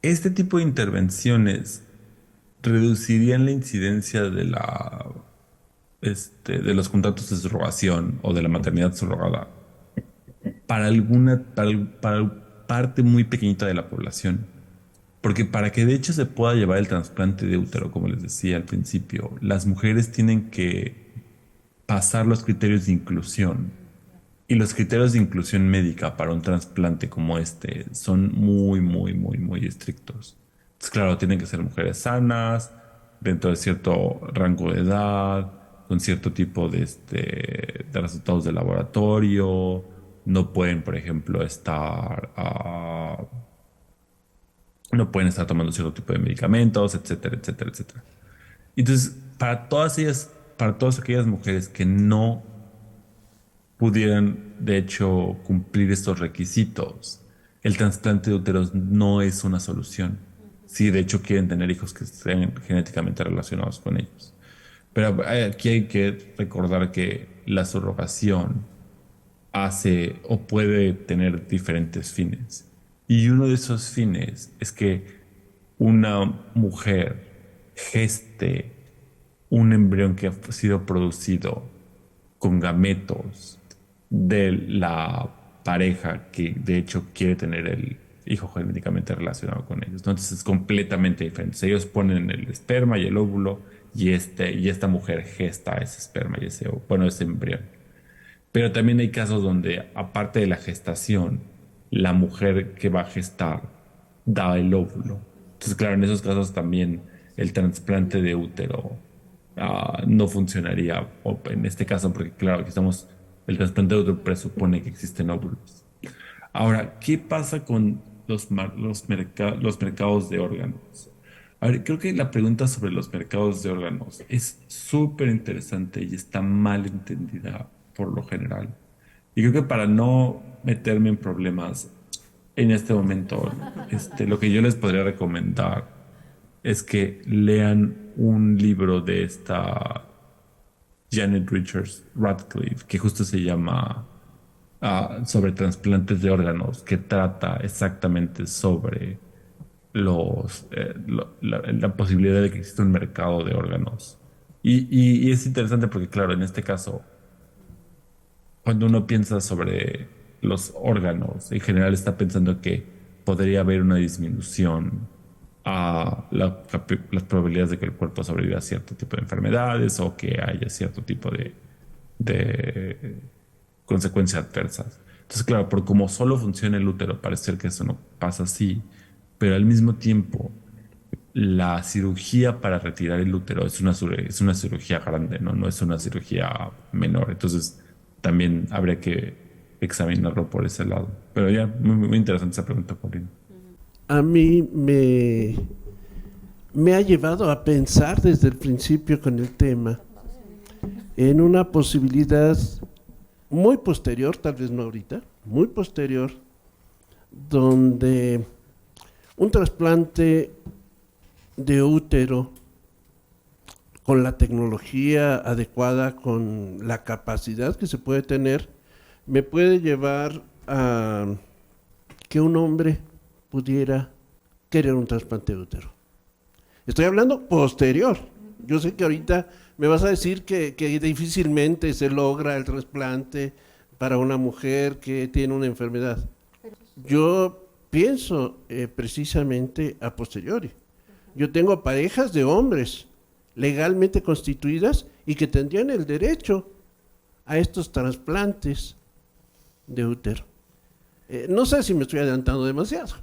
este tipo de intervenciones reducirían la incidencia de los contratos de subrogación o de la maternidad subrogada para parte muy pequeñita de la población. Porque para que de hecho se pueda llevar el trasplante de útero, como les decía al principio, las mujeres tienen que pasar los criterios de inclusión. Y los criterios de inclusión médica para un trasplante como este son muy, muy, muy, muy estrictos. Entonces, claro, tienen que ser mujeres sanas, dentro de cierto rango de edad, con cierto tipo de resultados de laboratorio. No pueden, por ejemplo, no pueden estar tomando cierto tipo de medicamentos, etcétera, etcétera, etcétera. Entonces, para todas aquellas mujeres que no pudieran, de hecho, cumplir estos requisitos, el trasplante de úteros no es una solución. Si de hecho quieren tener hijos que estén genéticamente relacionados con ellos. Pero aquí hay que recordar que la subrogación hace o puede tener diferentes fines. Y uno de esos fines es que una mujer geste un embrión que ha sido producido con gametos de la pareja que de hecho quiere tener el hijo genéticamente relacionado con ellos, ¿no? Entonces es completamente diferente. Ellos ponen el esperma y el óvulo y esta mujer gesta ese esperma y ese embrión. Pero también hay casos donde, aparte de la gestación, la mujer que va a gestar da el óvulo. Entonces, claro, en esos casos también el trasplante de útero no funcionaría. O en este caso, porque claro, el trasplante de útero presupone que existen óvulos. Ahora, ¿qué pasa con los mercados de órganos? A ver, creo que la pregunta sobre los mercados de órganos es súper interesante y está mal entendida por lo general. Y creo que para no meterme en problemas en este momento, lo que yo les podría recomendar es que lean un libro de esta Janet Richards Radcliffe, que justo se llama sobre trasplantes de órganos, que trata exactamente sobre la posibilidad de que exista un mercado de órganos. Y es interesante porque, claro, en este caso, cuando uno piensa sobre los órganos, en general está pensando que podría haber una disminución a las probabilidades de que el cuerpo sobreviva a cierto tipo de enfermedades o que haya cierto tipo de consecuencias adversas. Entonces, claro, por como solo funciona el útero, parece que eso no pasa así, pero al mismo tiempo, la cirugía para retirar el útero es una cirugía grande, ¿no? No es una cirugía menor. Entonces, también habría que examinarlo por ese lado. Pero ya, muy, muy interesante esa pregunta, Paulina. A mí me ha llevado a pensar desde el principio con el tema en una posibilidad muy posterior, tal vez no ahorita, muy posterior, donde un trasplante de útero con la tecnología adecuada, con la capacidad que se puede tener, me puede llevar a que un hombre pudiera querer un trasplante de útero. Estoy hablando posterior. Yo sé que ahorita me vas a decir que difícilmente se logra el trasplante para una mujer que tiene una enfermedad. Yo pienso precisamente a posteriori. Yo tengo parejas de hombres legalmente constituidas y que tendrían el derecho a estos trasplantes de útero. No sé si me estoy adelantando demasiado.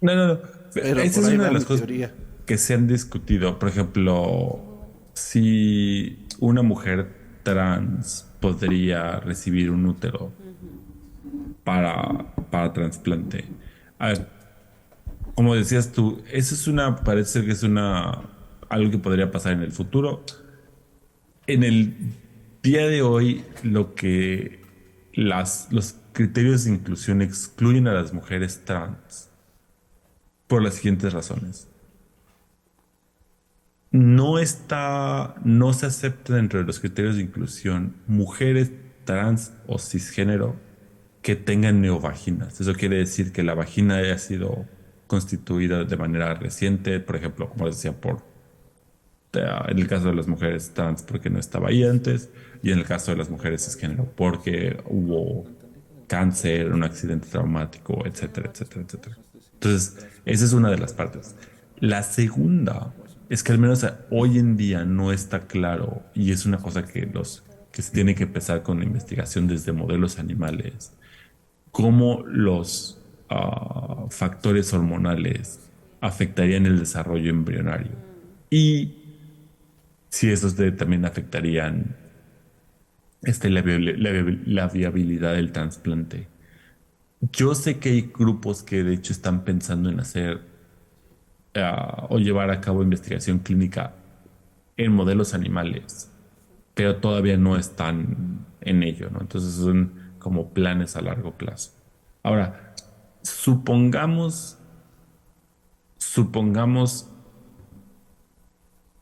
No. Pero Esa por es ahí una va de las mi cosas teoría. que se han discutido. Por ejemplo, si una mujer trans podría recibir un útero para trasplante. A ver, como decías tú, parece que es algo que podría pasar en el futuro. En el día de hoy, los criterios de inclusión excluyen a las mujeres trans por las siguientes razones. no se acepta dentro de los criterios de inclusión mujeres trans o cisgénero que tengan neovaginas. Eso quiere decir que la vagina haya sido constituida de manera reciente, por ejemplo, como les decía, en el caso de las mujeres trans porque no estaba ahí antes, y en el caso de las mujeres cisgénero porque hubo cáncer, un accidente traumático, etcétera, etcétera, etcétera. Entonces, esa es una de las partes. La segunda es que al menos hoy en día no está claro, y es una cosa que se tiene que empezar con la investigación desde modelos animales, cómo los factores hormonales afectarían el desarrollo embrionario y si esos también afectarían la viabilidad del trasplante. Yo sé que hay grupos que de hecho están pensando en hacer o llevar a cabo investigación clínica en modelos animales, pero todavía no están en ello, ¿no? Entonces son como planes a largo plazo. Ahora, supongamos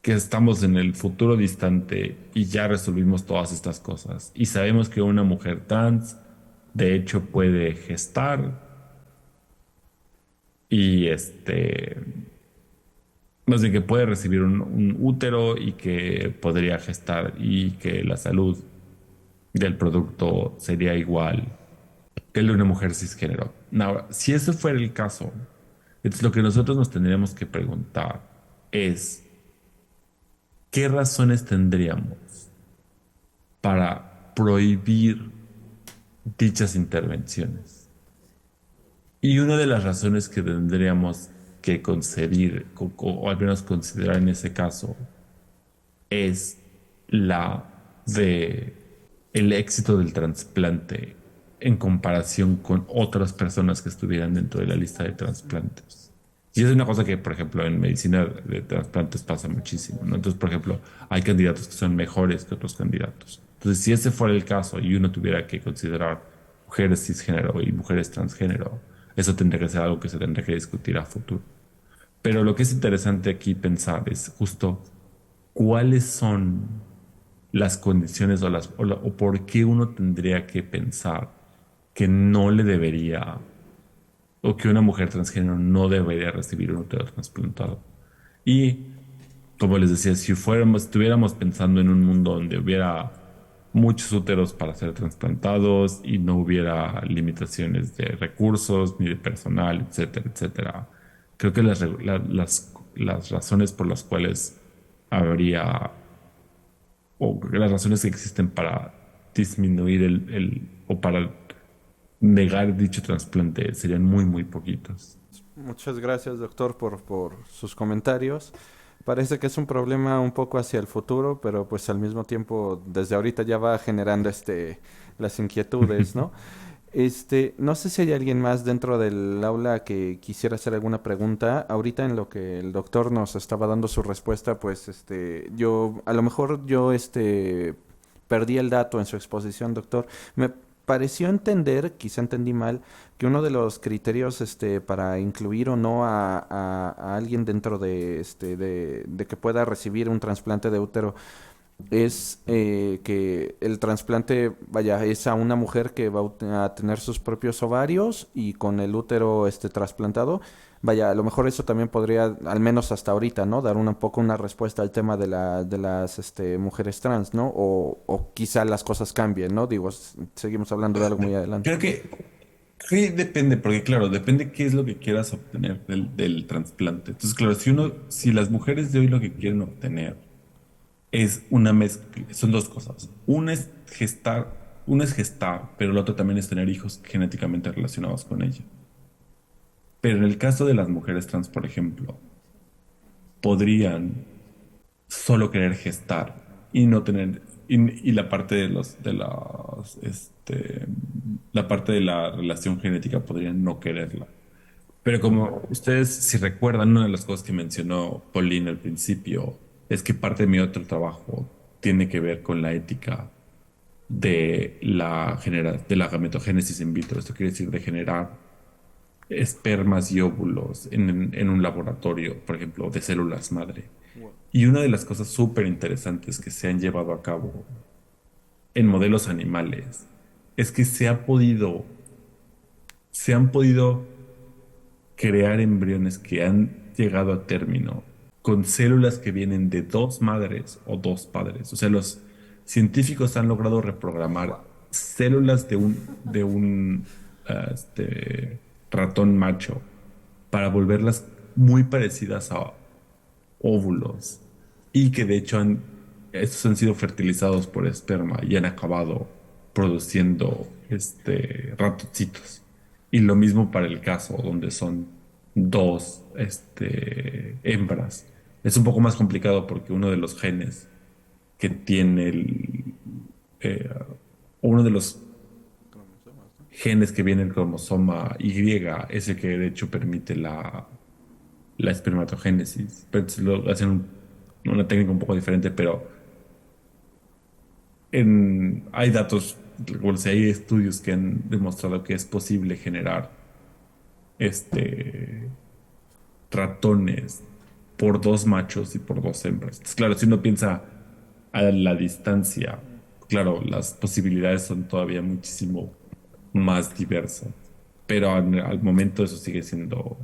que estamos en el futuro distante y ya resolvimos todas estas cosas y sabemos que una mujer trans de hecho puede gestar y más bien que puede recibir un útero y que podría gestar y que la salud del producto sería igual que el de una mujer cisgénero. Ahora, si ese fuera el caso, entonces lo que nosotros nos tendríamos que preguntar es ¿qué razones tendríamos para prohibir dichas intervenciones? Y una de las razones que tendríamos que concebir o al menos considerar en ese caso es la de el éxito del trasplante en comparación con otras personas que estuvieran dentro de la lista de trasplantes. Y es una cosa que, por ejemplo, en medicina de trasplantes pasa muchísimo, ¿no? Entonces, por ejemplo, hay candidatos que son mejores que otros candidatos. Entonces, si ese fuera el caso y uno tuviera que considerar mujeres cisgénero y mujeres transgénero, eso tendría que ser algo que se tendría que discutir a futuro. Pero lo que es interesante aquí pensar es justo cuáles son las condiciones o por qué uno tendría que pensar que no le debería o que una mujer transgénero no debería recibir un útero trasplantado. Y como les decía, si estuviéramos pensando en un mundo donde hubiera muchos úteros para ser trasplantados y no hubiera limitaciones de recursos ni de personal, etcétera, etcétera, creo que las razones por las cuales habría, o las razones que existen para disminuir o para negar dicho trasplante serían muy, muy poquitos. Muchas gracias, doctor, por sus comentarios. Parece que es un problema un poco hacia el futuro, pero pues al mismo tiempo desde ahorita ya va generando las inquietudes, ¿no? No sé si hay alguien más dentro del aula que quisiera hacer alguna pregunta. Ahorita en lo que el doctor nos estaba dando su respuesta, pues a lo mejor yo perdí el dato en su exposición, doctor. Me pareció entender, quizá entendí mal, que uno de los criterios para incluir o no a alguien dentro de que pueda recibir un trasplante de útero es que el trasplante, vaya, es a una mujer que va a tener sus propios ovarios y con el útero trasplantado. Vaya, a lo mejor eso también podría, al menos hasta ahorita, ¿no? Dar un poco una respuesta al tema de las mujeres trans, ¿no? O quizá las cosas cambien, ¿no? Digo, seguimos hablando de algo muy adelante. Creo que depende, porque claro, depende qué es lo que quieras obtener del trasplante. Entonces, claro, si las mujeres de hoy lo que quieren obtener es una mezcla, son dos cosas. Una es gestar, pero la otra también es tener hijos genéticamente relacionados con ella. Pero en el caso de las mujeres trans, por ejemplo, podrían solo querer gestar y no tener y la parte la parte de la relación genética podrían no quererla. Pero como ustedes, si recuerdan, una de las cosas que mencionó Pauline al principio es que parte de mi otro trabajo tiene que ver con la ética de la gametogénesis in vitro. Esto quiere decir de generar espermas y óvulos en un laboratorio, por ejemplo, de células madre. Y una de las cosas súper interesantes que se han llevado a cabo en modelos animales es que se han podido crear embriones que han llegado a término con células que vienen de dos madres o dos padres. O sea, los científicos han logrado reprogramar células de un ratón macho para volverlas muy parecidas a óvulos y que de hecho estos han sido fertilizados por esperma y han acabado produciendo ratoncitos. Y lo mismo para el caso donde son dos hembras. Es un poco más complicado porque uno de los genes que tiene eh, uno de los genes que viene en el cromosoma Y es el que de hecho permite la espermatogénesis. Pero lo hacen una técnica un poco diferente, pero hay datos, o sea, hay estudios que han demostrado que es posible generar este, ratones por dos machos y por dos hembras. Entonces, claro, si uno piensa a la distancia, claro, las posibilidades son todavía muchísimo más diversas, pero al momento eso sigue siendo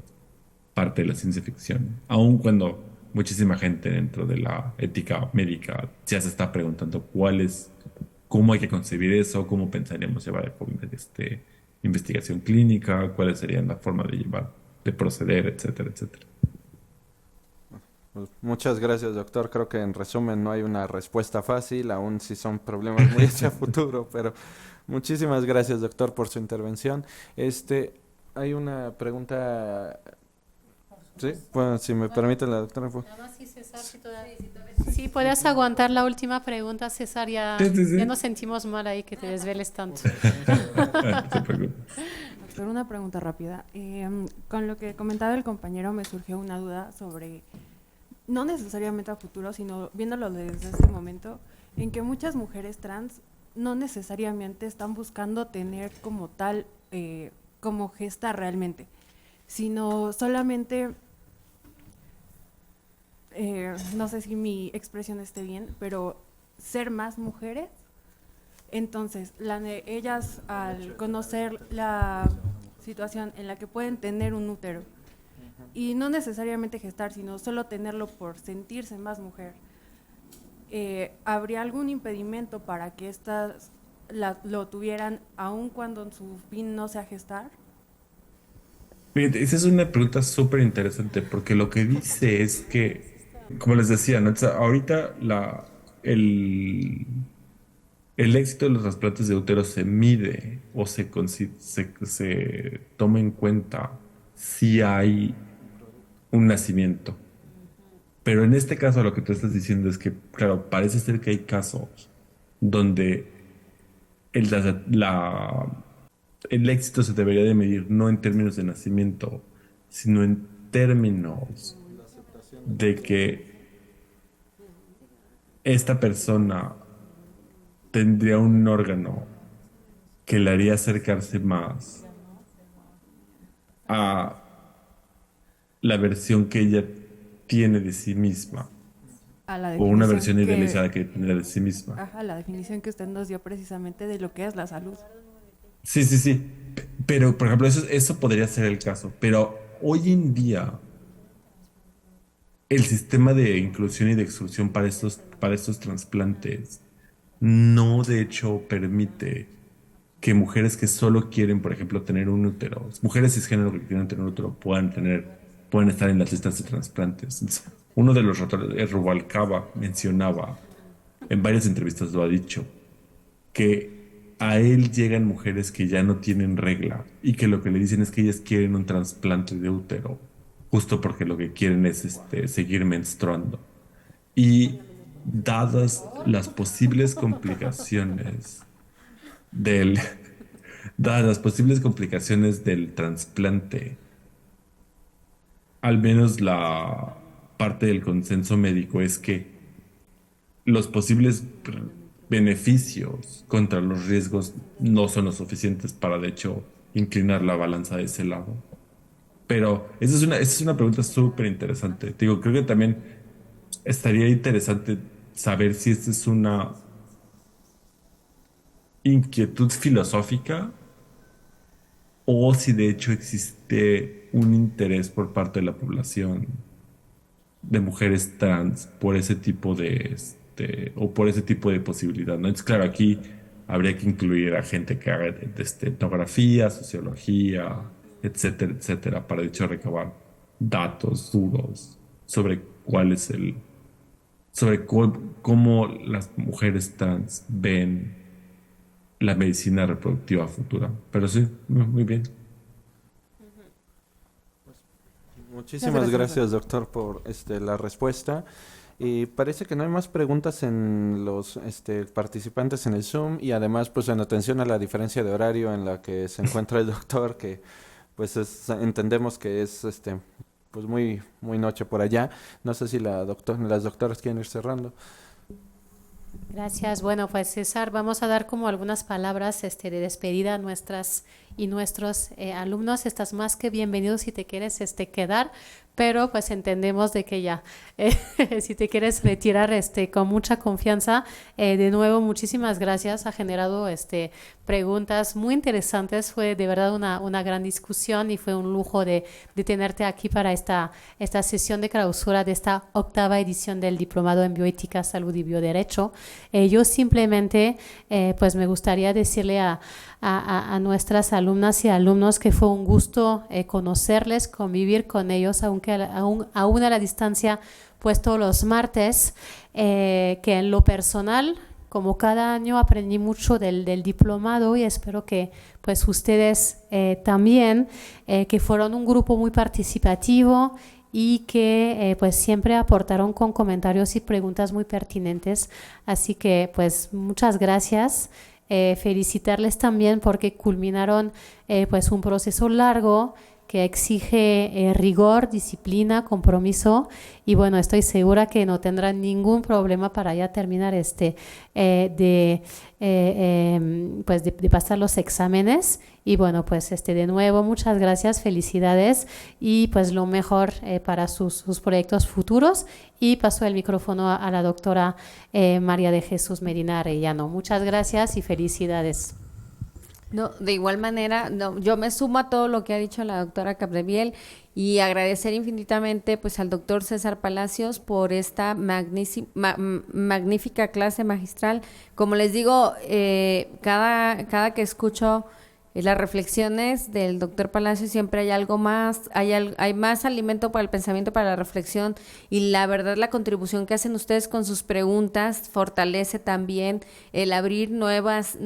parte de la ciencia ficción, aun cuando muchísima gente dentro de la ética médica ya se está preguntando cómo hay que concebir eso, cómo pensaríamos llevar a cabo investigación clínica, cuáles serían la forma de de proceder, etcétera, etcétera. Pues, muchas gracias, doctor. Creo que en resumen no hay una respuesta fácil, aún si son problemas muy hacia futuro, pero muchísimas gracias, doctor, por su intervención. Hay una pregunta. Sí, bueno, si me permite la doctora. Nada más sí, César, si puedes aguantar la última pregunta, César, Sí, sí, sí. ya nos sentimos mal ahí que te desveles tanto. No te preocupes. Doctor, una pregunta rápida. Con lo que comentaba el compañero me surgió una duda sobre, no necesariamente a futuro, sino viéndolo desde este momento, en que muchas mujeres trans no necesariamente están buscando tener como tal, como gestar realmente, sino solamente, no sé si mi expresión esté bien, pero ser más mujeres. Entonces, ellas al conocer la situación en la que pueden tener un útero y no necesariamente gestar, sino solo tenerlo por sentirse más mujer, ¿habría algún impedimento para que estas lo tuvieran aun cuando su fin no sea gestar? Fíjate, esa es una pregunta súper interesante porque lo que dice es que, como les decía, ¿no? O sea, ahorita el éxito de los trasplantes de útero se mide o se toma en cuenta si hay un nacimiento. Pero en este caso lo que tú estás diciendo es que, claro, parece ser que hay casos donde el, la- el éxito se debería de medir no en términos de nacimiento, sino en términos de que esta persona tendría un órgano que le haría acercarse más a la versión que ella tiene de sí misma A la o una definición versión idealizada que tendría de sí misma. Ajá, la definición que usted nos dio precisamente de lo que es la salud. Sí, sí, sí. Pero, por ejemplo, eso podría ser el caso. Pero hoy en día, el sistema de inclusión y de exclusión para estos trasplantes no, de hecho, permite que mujeres que solo quieren, por ejemplo, tener un útero, mujeres cisgénero que quieren tener un útero, puedan estar en las listas de trasplantes. Entonces, uno de los autores, Rubalcaba, mencionaba, en varias entrevistas lo ha dicho, que a él llegan mujeres que ya no tienen regla y que lo que le dicen es que ellas quieren un trasplante de útero, justo porque lo que quieren es seguir menstruando. Y dadas las posibles complicaciones del, dadas las posibles complicaciones del trasplante, al menos la parte del consenso médico es que los posibles beneficios contra los riesgos no son lo suficientes para, de hecho, inclinar la balanza de ese lado. Pero esa es una pregunta súper interesante. Te digo, creo que también estaría interesante saber si esta es una inquietud filosófica o si de hecho existe un interés por parte de la población de mujeres trans por ese tipo o por ese tipo de posibilidad, ¿no? Entonces, claro, aquí habría que incluir a gente que haga etnografía, sociología, etcétera, etcétera, para de hecho recabar datos duros sobre cuál es cómo las mujeres trans ven la medicina reproductiva futura. Pero sí, muy bien. Muchísimas gracias, doctor, por la respuesta. Y parece que no hay más preguntas en los participantes en el Zoom y además, pues en atención a la diferencia de horario en la que se encuentra el doctor, que pues entendemos que es pues muy noche por allá. No sé si las doctoras quieren ir cerrando. Gracias. Bueno, pues César, vamos a dar como algunas palabras de despedida a nuestras y nuestros alumnos. Estás más que bienvenido si te quieres quedar, pero pues entendemos de que ya, si te quieres retirar con mucha confianza. De nuevo, muchísimas gracias. Ha generado preguntas muy interesantes. Fue de verdad una gran discusión y fue un lujo de tenerte aquí para esta sesión de clausura de esta 8ª edición del Diplomado en Bioética, Salud y Bioderecho. Yo simplemente pues me gustaría decirle a nuestras alumnas y alumnos que fue un gusto conocerles, convivir con ellos, aún a la distancia, pues todos los martes, que en lo personal, como cada año, aprendí mucho del diplomado y espero que pues ustedes también, que fueron un grupo muy participativo y que pues siempre aportaron con comentarios y preguntas muy pertinentes. Así que pues muchas gracias. Felicitarles también porque culminaron pues un proceso largo que exige rigor, disciplina, compromiso y bueno, estoy segura que no tendrán ningún problema para ya terminar pues de pasar los exámenes y bueno, pues de nuevo muchas gracias, felicidades y pues lo mejor para sus proyectos futuros y paso el micrófono a la doctora María de Jesús Medina Arellano. Muchas gracias y felicidades. No, de igual manera, no, yo me sumo a todo lo que ha dicho la doctora Capdeviel y agradecer infinitamente pues al doctor César Palacios por esta magnífica clase magistral. Como les digo, cada que escucho las reflexiones del doctor Palacios siempre hay algo más, hay más alimento para el pensamiento, para la reflexión y la verdad la contribución que hacen ustedes con sus preguntas fortalece también el abrir nuevas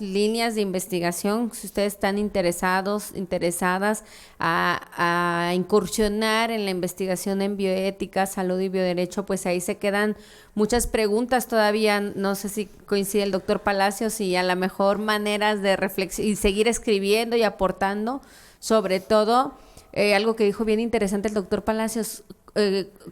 líneas de investigación. Si ustedes están interesadas a incursionar en la investigación en bioética, salud y bioderecho, pues ahí se quedan muchas preguntas todavía. No sé si coincide el doctor Palacios y a lo mejor maneras de reflexión y seguir escribiendo y aportando, sobre todo algo que dijo bien interesante el doctor Palacios,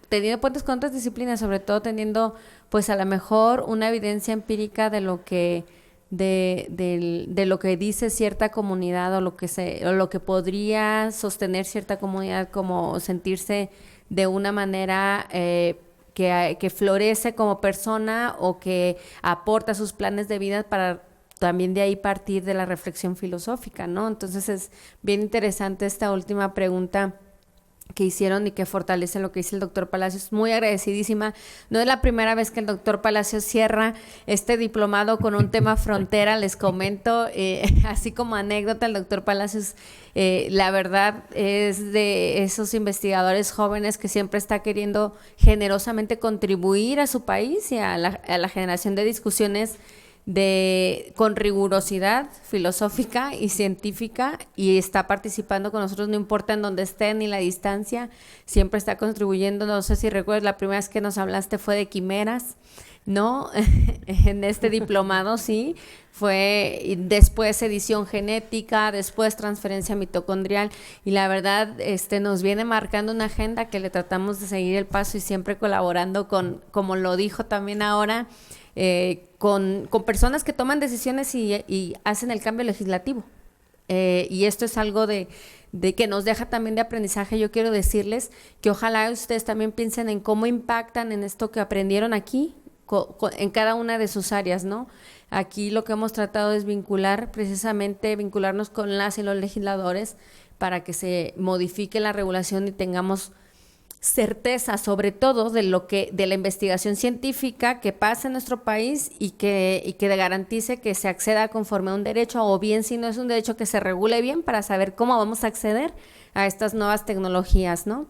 teniendo puentes con otras disciplinas, sobre todo teniendo pues a lo mejor una evidencia empírica de lo que de lo que dice cierta comunidad o lo que podría sostener cierta comunidad, como sentirse de una manera que florece como persona o que aporta sus planes de vida para también de ahí partir de la reflexión filosófica, ¿no? Entonces es bien interesante esta última pregunta que hicieron y que fortalece lo que dice el doctor Palacios. Muy agradecidísima. No es la primera vez que el doctor Palacios cierra este diplomado con un tema frontera. Les comento, así como anécdota, el doctor Palacios, la verdad, es de esos investigadores jóvenes que siempre está queriendo generosamente contribuir a su país y a la generación de discusiones con rigurosidad filosófica y científica, y está participando con nosotros, no importa en dónde esté ni la distancia, siempre está contribuyendo. No sé si recuerdas, la primera vez que nos hablaste fue de quimeras, ¿no? En este diplomado, sí, fue después edición genética, después transferencia mitocondrial, y la verdad nos viene marcando una agenda que le tratamos de seguir el paso y siempre colaborando con, como lo dijo también ahora, con personas que toman decisiones y hacen el cambio legislativo. y esto es algo de que nos deja también de aprendizaje. Yo quiero decirles que ojalá ustedes también piensen en cómo impactan en esto que aprendieron aquí, en cada una de sus áreas, ¿no? Aquí lo que hemos tratado es vincularnos con las y los legisladores para que se modifique la regulación y tengamos certeza, sobre todo de la investigación científica que pasa en nuestro país y que garantice que se acceda conforme a un derecho, o bien, si no es un derecho, que se regule bien para saber cómo vamos a acceder a estas nuevas tecnologías, ¿no?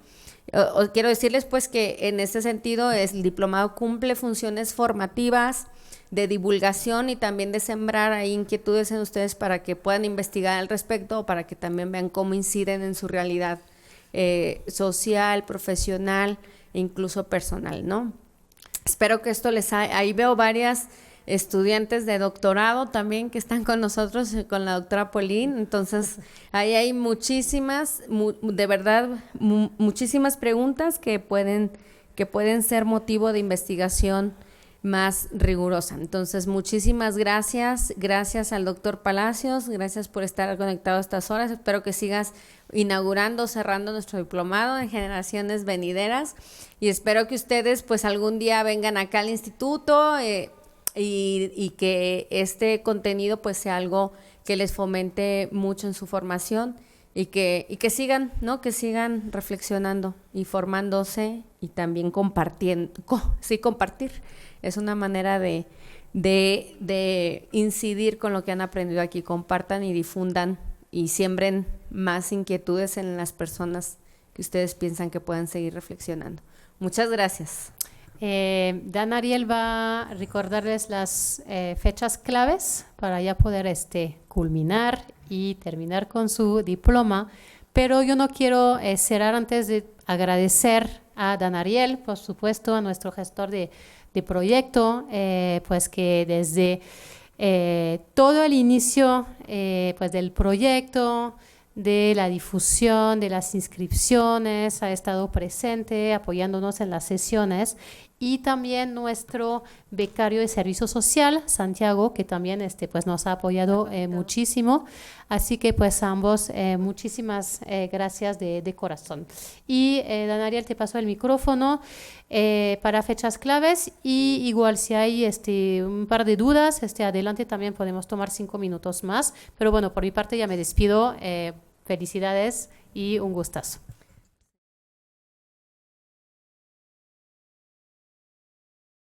Quiero decirles pues que en ese sentido el diplomado cumple funciones formativas, de divulgación y también de sembrar ahí inquietudes en ustedes para que puedan investigar al respecto, o para que también vean cómo inciden en su realidad social, profesional e incluso personal, ¿no? Espero que esto ahí veo varias estudiantes de doctorado también que están con nosotros, con la doctora Pauline. Entonces ahí hay muchísimas, de verdad, muchísimas preguntas que pueden ser motivo de investigación más rigurosa. Entonces, muchísimas gracias al doctor Palacios, gracias por estar conectado a estas horas. Espero que sigas cerrando nuestro diplomado en generaciones venideras, y espero que ustedes pues algún día vengan acá al instituto y que este contenido pues sea algo que les fomente mucho en su formación, y que sigan, ¿no? Que sigan reflexionando y formándose, y también compartir. Es una manera de incidir con lo que han aprendido aquí. Compartan y difundan y siembren más inquietudes en las personas que ustedes piensan que puedan seguir reflexionando. Muchas gracias. Dan Ariel va a recordarles las fechas claves para ya poder culminar y terminar con su diploma, pero yo no quiero cerrar antes de agradecer a Dan Ariel, por supuesto, a nuestro gestor de proyecto, pues que desde todo el inicio pues del proyecto, de la difusión, de las inscripciones, ha estado presente apoyándonos en las sesiones, y también nuestro becario de servicio social, Santiago, que también pues nos ha apoyado muchísimo. Así que pues a ambos muchísimas gracias de corazón. Y Dan Ariel, te paso el micrófono para fechas claves, y igual si hay un par de dudas, adelante también podemos tomar 5 minutos más. Pero bueno, por mi parte ya me despido. Felicidades y un gustazo.